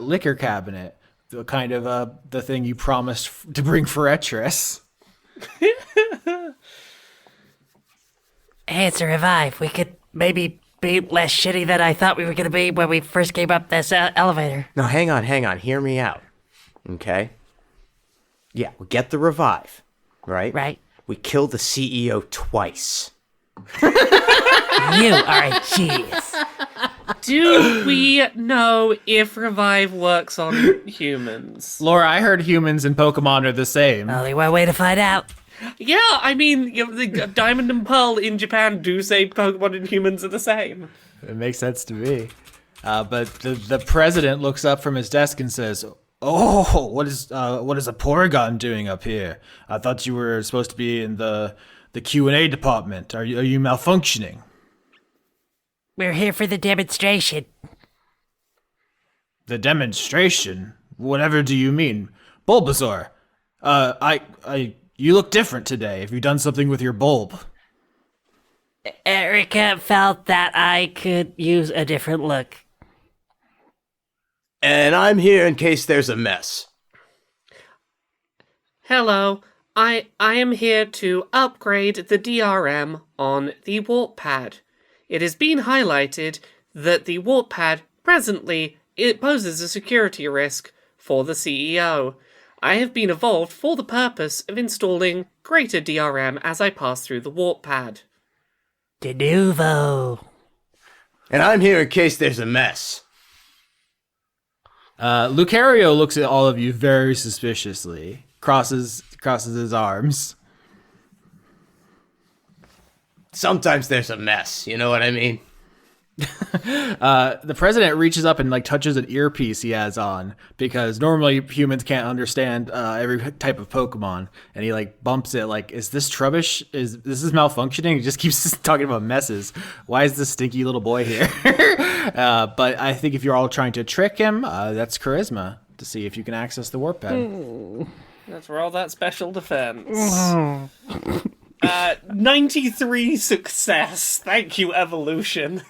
liquor cabinet, the kind of the thing you promised to bring for Etris. Hey, it's a revive. We could maybe be less shitty than I thought we were going to be when we first came up this elevator. No, hang on. Hear me out. Okay? Yeah, we get the revive, right? Right. We kill the CEO twice. You are a genius. Do we know if revive works on humans? Laura, I heard humans and Pokemon are the same. Only one way to find out. Yeah, I mean, the Diamond and Pearl in Japan do say Pokemon and humans are the same. It makes sense to me. But the president looks up from his desk and says, "Oh, what is a Porygon doing up here? I thought you were supposed to be in the Q&A department. Are you malfunctioning?" We're here for the demonstration. The demonstration? Whatever do you mean? Bulbasaur, you look different today. Have you done something with your bulb? Erica felt that I could use a different look. And I'm here in case there's a mess. Hello, I am here to upgrade the DRM on the warp pad. It has been highlighted that the warp pad presently it poses a security risk for the CEO. I have been evolved for the purpose of installing greater DRM as I pass through the warp pad. De nouveau. And I'm here in case there's a mess. Lucario looks at all of you very suspiciously, crosses his arms. Sometimes there's a mess, you know what I mean? The president reaches up and like touches an earpiece he has on, because normally humans can't understand every type of Pokemon, and he like bumps it like, "Is this Trubbish? Is this malfunctioning?" He just keeps talking about messes. Why is this stinky little boy here? But I think if you're all trying to trick him, that's charisma to see if you can access the warp pad. That's where all that special defense. 93 success. Thank you, evolution.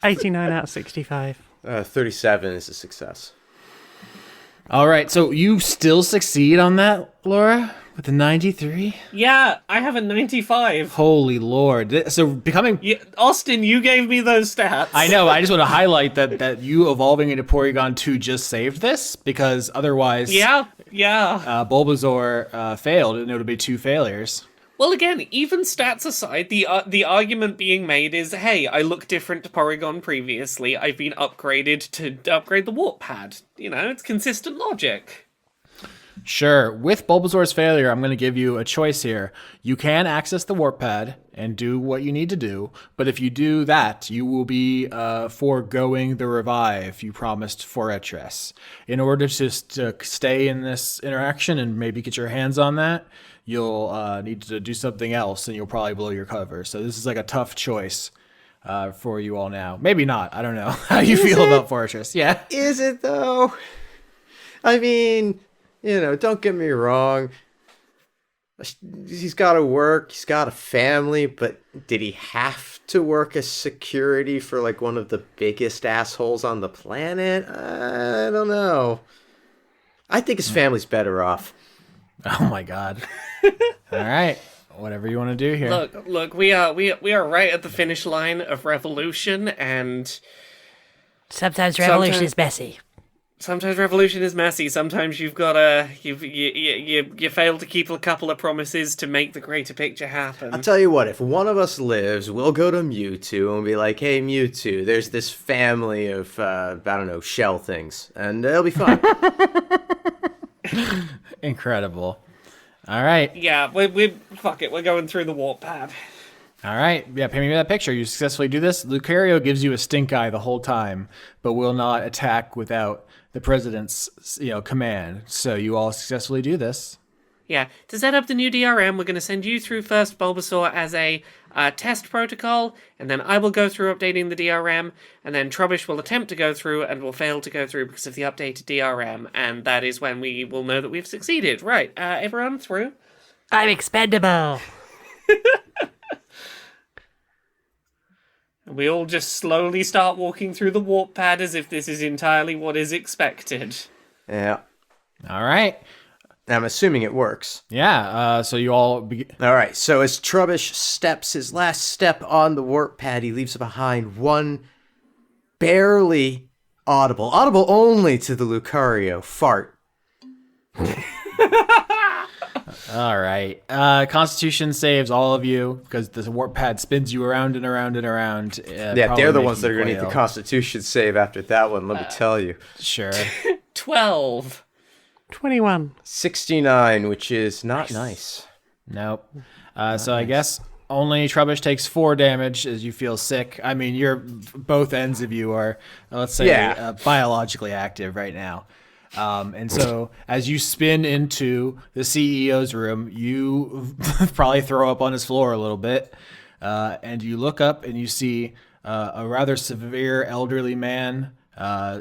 89 out of 65. 37 is a success. All right, so you still succeed on that, Laura, with the 93? Yeah, I have a 95. Holy Lord. So becoming... Yeah, Austin, you gave me those stats. I know, I just want to highlight that you evolving into Porygon 2 just saved this, because otherwise... Yeah. Bulbasaur failed, and it would be 2 failures. Well, again, even stats aside, the argument being made is, hey, I look different to Porygon previously. I've been upgraded to upgrade the warp pad. You know, it's consistent logic. Sure. With Bulbasaur's failure, I'm going to give you a choice here. You can access the warp pad and do what you need to do, but if you do that, you will be foregoing the revive you promised for Etris. In order to stay in this interaction and maybe get your hands on that, you'll need to do something else, and you'll probably blow your cover. So this is like a tough choice for you all now. Maybe not. I don't know how you feel about Fortress. Yeah. Is it, though? I mean, you know, don't get me wrong. He's got to work. He's got a family. But did he have to work as security for, like, one of the biggest assholes on the planet? I don't know. I think his family's better off. Oh my God. All right. Whatever you want to do here. Look, we are right at the finish line of revolution, and Sometimes revolution is messy. sometimes revolution is messy. Sometimes you've got you fail to keep a couple of promises to make the greater picture happen. I'll tell you what, if one of us lives, we'll go to Mewtwo and be like, "Hey, Mewtwo, there's this family of, I don't know, shell things, and it'll be fun." Incredible. All right. Yeah, we fuck it. We're going through the warp pad. All right. Yeah, pay me that picture. You successfully do this. Lucario gives you a stink eye the whole time, but will not attack without the president's, command. So you all successfully do this. Yeah, to set up the new DRM, we're going to send you through first, Bulbasaur, as a test protocol, and then I will go through updating the DRM, and then Trubbish will attempt to go through and will fail to go through because of the updated DRM, and that is when we will know that we've succeeded. Right, everyone through? I'm expendable. We all just slowly start walking through the warp pad as if this is entirely what is expected. Yeah. All right. I'm assuming it works. Yeah. So you all. All right. So as Trubbish steps his last step on the warp pad, he leaves behind one barely audible only to the Lucario fart. All right. Constitution saves all of you because the warp pad spins you around and around and around. Yeah, they're the ones that are going to need the Constitution save after that one, let me tell you. Sure. 12. 21. 69, which is not nice. Nope. So I guess only Trubbish takes 4 damage as you feel sick. I mean, both ends of you are, let's say, biologically active right now. And so as you spin into the CEO's room, you probably throw up on his floor a little bit. And you look up and you see a rather severe elderly man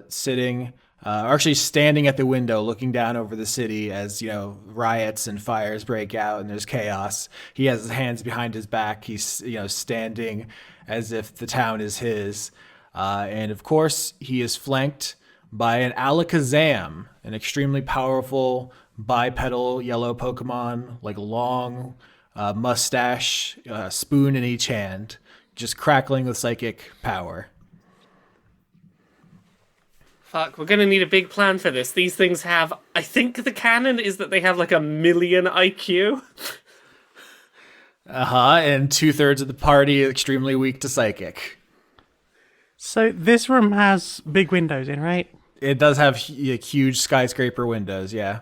sitting, actually standing at the window looking down over the city as, riots and fires break out and there's chaos. He has his hands behind his back. He's, standing as if the town is his. And of course, he is flanked by an Alakazam, an extremely powerful bipedal yellow Pokemon, like long mustache, spoon in each hand, just crackling with psychic power. Fuck, we're gonna need a big plan for this. These things have... I think the canon is that they have like 1 million IQ. And 2/3 of the party are extremely weak to psychic. So this room has big windows in, right? It does have huge skyscraper windows, yeah.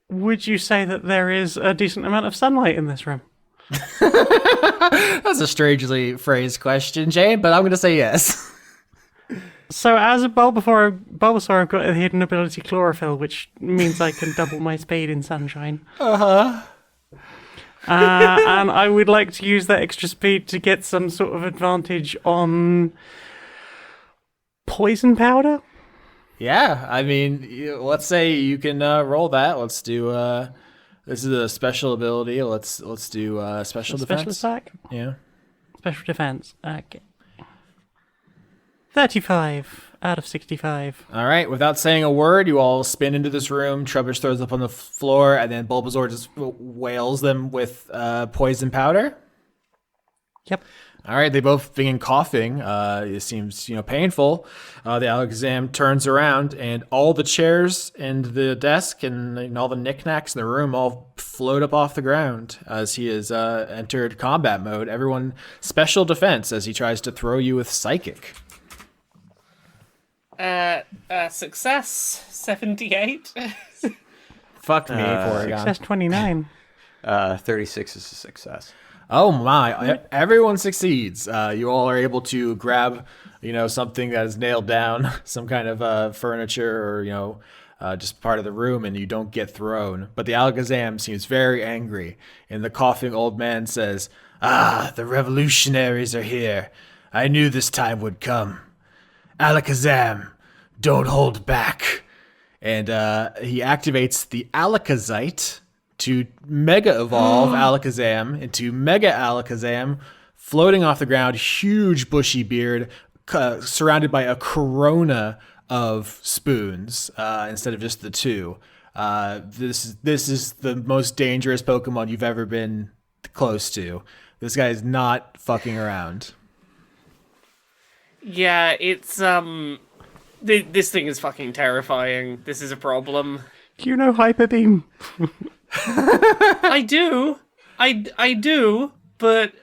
Would you say that there is a decent amount of sunlight in this room? That's a strangely phrased question, Jane, but I'm going to say yes. So as a Bulbasaur, I've got a hidden ability chlorophyll, which means I can double my speed in sunshine. And I would like to use that extra speed to get some sort of advantage on poison powder. Yeah, I mean, let's say you can roll that. Let's do. This is a special ability. Let's do special defense. Special attack. Yeah. Special defense. Okay. 35 out of 65. All right. Without saying a word, you all spin into this room. Trubbish throws up on the floor, and then Bulbasaur just whales them with poison powder. Yep. All right, they both begin coughing. It seems, painful. The Alakazam turns around, and all the chairs and the desk and all the knickknacks in the room all float up off the ground as he has entered combat mode. Everyone special defense as he tries to throw you with psychic. Success 78. Fuck me, Porygon. Success 29. 36 is a success. Oh my, everyone succeeds. You all are able to grab, something that is nailed down, some kind of furniture or, just part of the room, and you don't get thrown. But the Alakazam seems very angry, and the coughing old man says, the revolutionaries are here. I knew this time would come. Alakazam, don't hold back. And he activates the Alakazite to Mega Evolve Alakazam into Mega Alakazam, floating off the ground, huge bushy beard, surrounded by a corona of spoons instead of just the 2. This is the most dangerous Pokemon you've ever been close to. This guy is not fucking around. Yeah, it's this thing is fucking terrifying. This is a problem. Do you know Hyper Beam? I do, but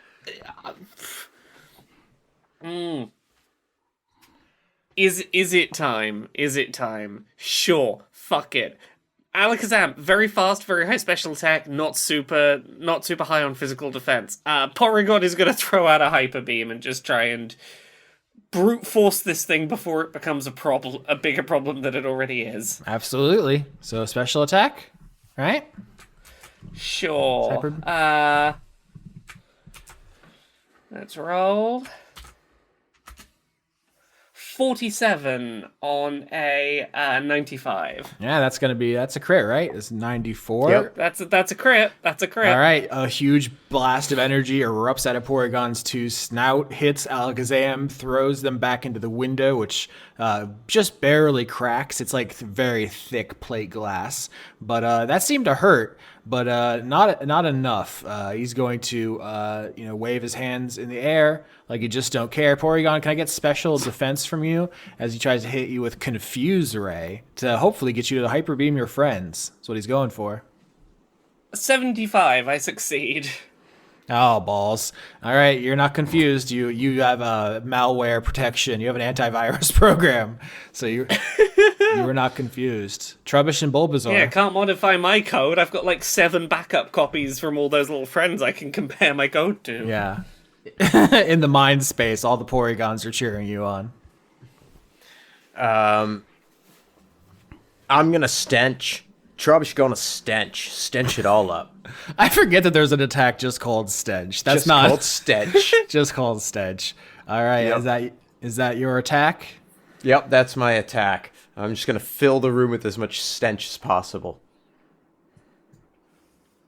is it time? Is it time? Sure, fuck it. Alakazam, very fast, very high special attack, not super high on physical defense. Porygon is gonna throw out a Hyper Beam and just try and brute force this thing before it becomes a bigger problem than it already is. Absolutely. So special attack, right? Sure. Let's roll. 47 on a 95. Yeah, that's a crit, right? It's 94. Yep. That's a crit. That's a crit. All right, a huge blast of energy erupts out of Porygon's two snout, hits Alakazam, throws them back into the window, which just barely cracks. It's like very thick plate glass, but that seemed to hurt, but not enough. He's going to wave his hands in the air like you just don't care. Porygon, can I get special defense from you as he tries to hit you with Confuse Ray to hopefully get you to Hyper Beam your friends? That's what he's going for. 75, I succeed. Oh, balls. All right, you're not confused. You have a malware protection. You have an antivirus program. So you were not confused. Trubbish and Bulbasaur. Yeah, can't modify my code. I've got like 7 backup copies from all those little friends I can compare my code to. Yeah. In the mind space, all the Porygons are cheering you on. I'm gonna stench. Trubbish gonna stench. Stench it all up. I forget that there's an attack just called Stench. That's Just not called stench. just called Stench. All right, Yep. is that your attack? Yep, that's my attack. I'm just gonna fill the room with as much stench as possible.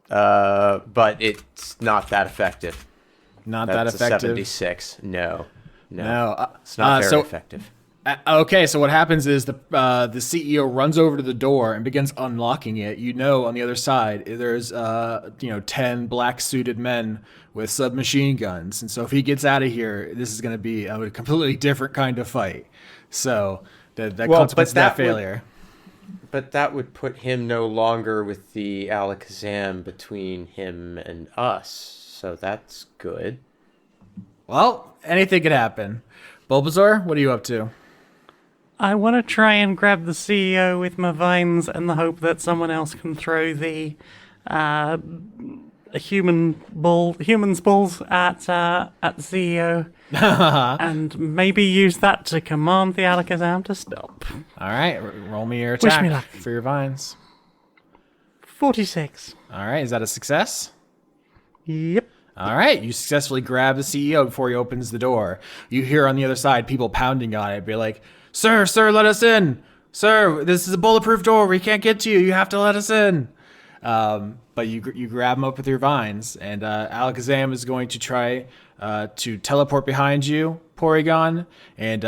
But it's not that effective. Not That's that a effective. 76. No. No. It's not very so effective. Okay, so what happens is the CEO runs over to the door and begins unlocking it. You know, on the other side, there's 10 black suited men with submachine guns, and so if he gets out of here, this is going to be a completely different kind of fight. So that consequence of that failure. But that would put him no longer with the Alakazam between him and us. So that's good. Well, anything could happen. Bulbasaur, what are you up to? I want to try and grab the CEO with my vines in the hope that someone else can throw the human's balls at the CEO, and maybe use that to command the Alakazam to stop. All right, roll me your Wish attack me luck. for your vines. 46. All right, is that a success? Yep. All right, you successfully grab the CEO before he opens the door. You hear on the other side people pounding on it, be like, Sir, let us in. Sir, this is a bulletproof door. We can't get to you. You have to let us in. But you grab him up with your vines, and Alakazam is going to try to teleport behind you, Porygon, and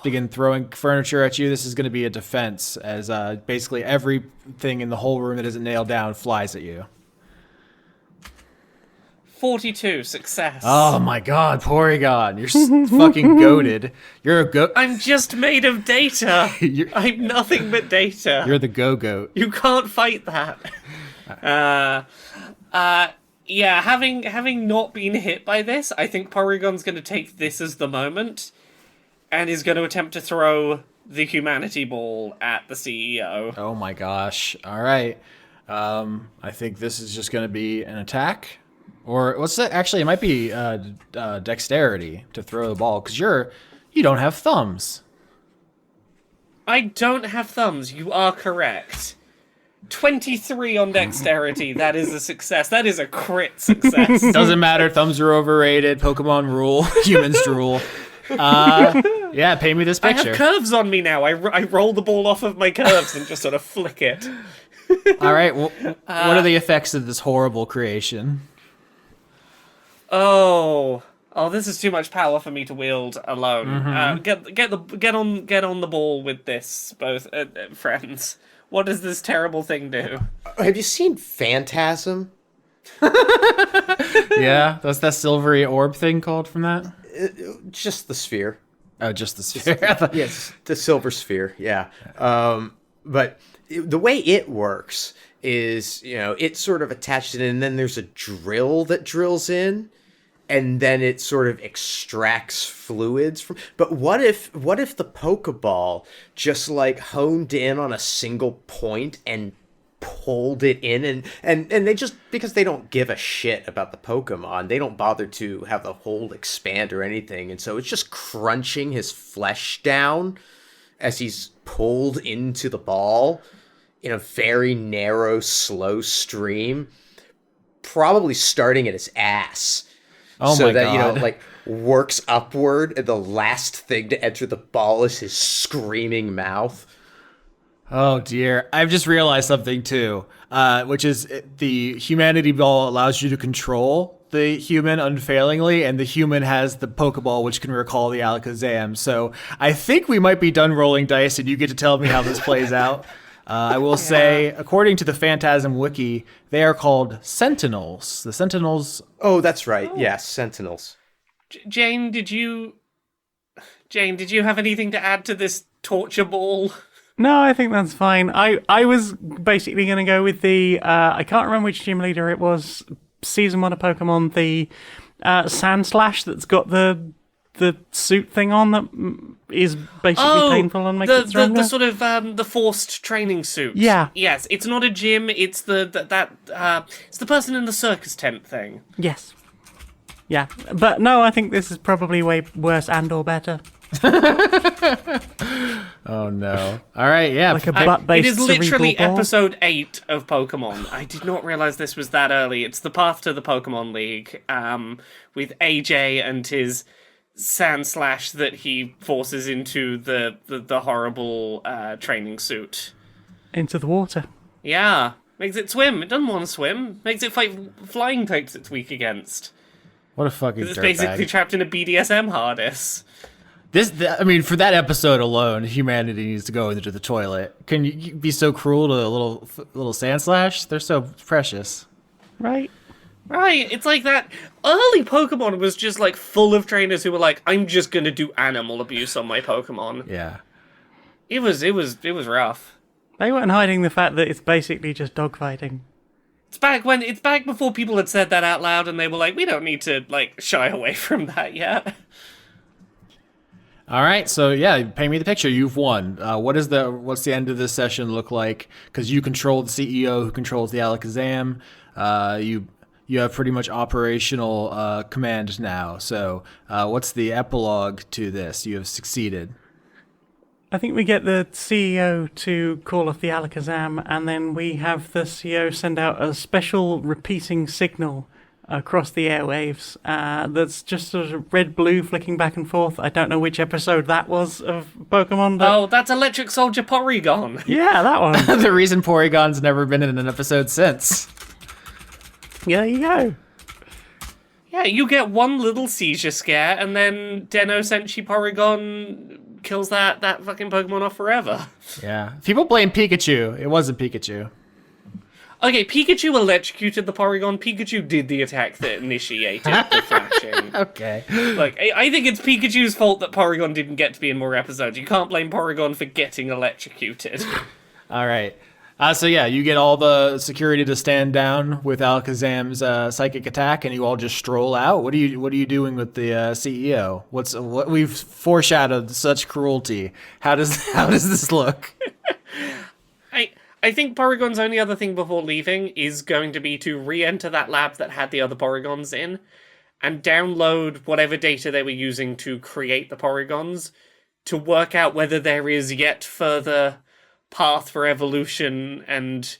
begin throwing furniture at you. This is going to be a defense, as basically everything in the whole room that isn't nailed down flies at you. 42, success. Oh my god, Porygon, you're fucking goated. You're a goat. I'm just made of data. I'm nothing but data. You're the go-goat. You can't fight that. Yeah, having not been hit by this, I think Porygon's going to take this as the moment, and is going to attempt to throw the humanity ball at the CEO. Oh my gosh. All right. I think this is just going to be an attack. Or what's that? Actually, it might be dexterity to throw the ball, because you don't have thumbs. I don't have thumbs. You are correct. 23 on dexterity. That is a success. That is a crit success. Doesn't matter. Thumbs are overrated. Pokemon rule. Humans rule. Yeah, pay me this I picture. have curves on me now. I roll the ball off of my curves and just sort of flick it. All right. Well, what are the effects of this horrible creation? Oh, this is too much power for me to wield alone. Get on the ball with this, both friends. What does this terrible thing do? Have you seen Phantasm? Yeah, that's that silvery orb thing called from that? Just the sphere. Oh, just the sphere. Yes, the silver sphere. Yeah. But the way it works is, it's sort of attached in, and then there's a drill that drills in, and then it sort of extracts fluids from. But what if the Pokeball just like honed in on a single point and pulled it in, and they just, because they don't give a shit about the Pokemon, they don't bother to have the hole expand or anything, and so it's just crunching his flesh down as he's pulled into the ball in a very narrow, slow stream, probably starting at his ass. Oh so my that, God. works upward, and the last thing to enter the ball is his screaming mouth. Oh dear. I've just realized something too, which is the humanity ball allows you to control the human unfailingly, and the human has the Pokeball, which can recall the Alakazam. So I think we might be done rolling dice, and you get to tell me how this plays out. I will say, according to the Phantasm Wiki, they are called Sentinels. The Sentinels... Oh, that's right. Yes, Sentinels. Jane, did you have anything to add to this torture ball? No, I think that's fine. I was basically going to go with the, I can't remember which gym leader it was, Season 1 of Pokemon, the Sand Slash that's got the suit thing on that is basically painful and makes it stronger. The sort of the forced training suit. Yeah. Yes, it's not a gym. It's it's the person in the circus tent thing. Yes. Yeah, but no, I think this is probably way worse and or better. Oh no! All right, yeah. Like a butt-based it is literally cerebral ball. episode 8 of Pokemon. I did not realize this was that early. It's the path to the Pokemon League, with AJ and his Sand Slash that he forces into the horrible training suit. Into the water. Yeah, makes it swim. It doesn't want to swim. Makes it fight flying types it's weak against. What a fucking Because it's basically trapped in a BDSM harness. I mean, for that episode alone, humanity needs to go into the toilet. Can you be so cruel to a little Sand Slash? They're so precious. Right. Right, it's like that early Pokemon was just like full of trainers who were like, I'm just gonna do animal abuse on my Pokemon. Yeah. It was rough. They weren't hiding the fact that it's basically just dogfighting. It's back before people had said that out loud and they were like, we don't need to like shy away from that yet. All right, so yeah, paint me the picture. You've won. What's the end of this session look like? Because you control the CEO who controls the Alakazam. You have pretty much operational command now. So what's the epilogue to this? You have succeeded. I think we get the CEO to call off the Alakazam, and then we have the CEO send out a special repeating signal across the airwaves that's just sort of red-blue flicking back and forth. I don't know which episode that was of Pokemon. But... Oh, that's Electric Soldier Porygon. Yeah, that one. The reason Porygon's never been in an episode since. Yeah, there you go. Yeah, you get one little seizure scare, and then Deno Senshi Porygon kills that fucking Pokemon off forever. Yeah. People blame Pikachu. It wasn't Pikachu. Okay, Pikachu electrocuted the Porygon. Pikachu did the attack that initiated the flashing. Okay. Like, I think it's Pikachu's fault that Porygon didn't get to be in more episodes. You can't blame Porygon for getting electrocuted. All right. So yeah, you get all the security to stand down with Alakazam's psychic attack, and you all just stroll out. What are you doing with the CEO? What we've foreshadowed such cruelty. How does this look? I think Porygon's only other thing before leaving is going to be to re-enter that lab that had the other Porygons in, and download whatever data they were using to create the Porygons, to work out whether there is yet further path for evolution and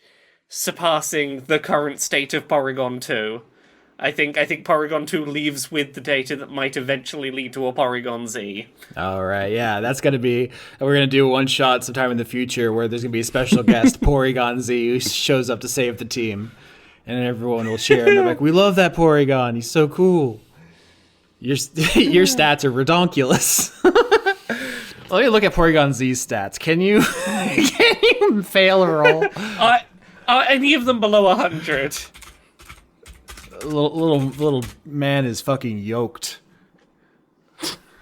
surpassing the current state of Porygon 2. I think Porygon 2 leaves with the data that might eventually lead to a Porygon Z. All right, yeah, we're gonna do one shot sometime in the future where there's gonna be a special guest, Porygon Z, who shows up to save the team, and everyone will cheer. And they're like, "We love that Porygon. He's so cool." Your stats are redonkulous. Let me look at Porygon Z's stats. Can you fail a roll? Are any of them below 100? Little man is fucking yoked.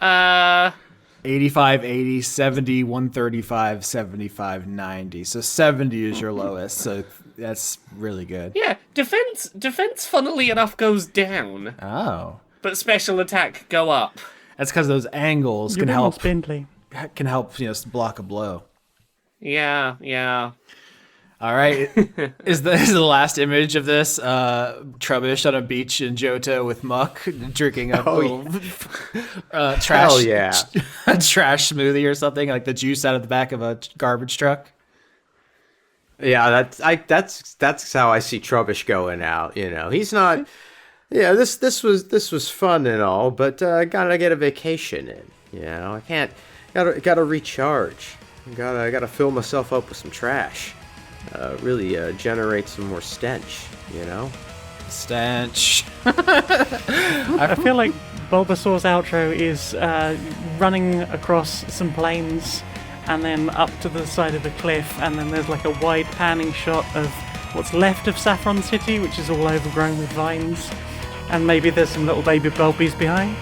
85, 80, 70, 135, 75, 90. So 70 is your lowest. So that's really good. Yeah, defense funnily enough goes down, Oh. but special attack go up. That's because those angles You're can more help spindly. block a blow. Yeah. All right. Is the last image of this Trubbish on a beach in Johto with Muck drinking a little trash, Hell yeah. a trash smoothie or something, like the juice out of the back of a garbage truck? Yeah, that's how I see Trubbish going out. You know, he's not Yeah, this was fun and all, but I gotta get a vacation in. You know, I can't. Gotta recharge. Gotta fill myself up with some trash. Really generate some more stench. You know. Stench. I feel like Bulbasaur's outro is running across some plains and then up to the side of a cliff, and then there's like a wide panning shot of what's left of Saffron City, which is all overgrown with vines, and maybe there's some little baby Bulbies behind.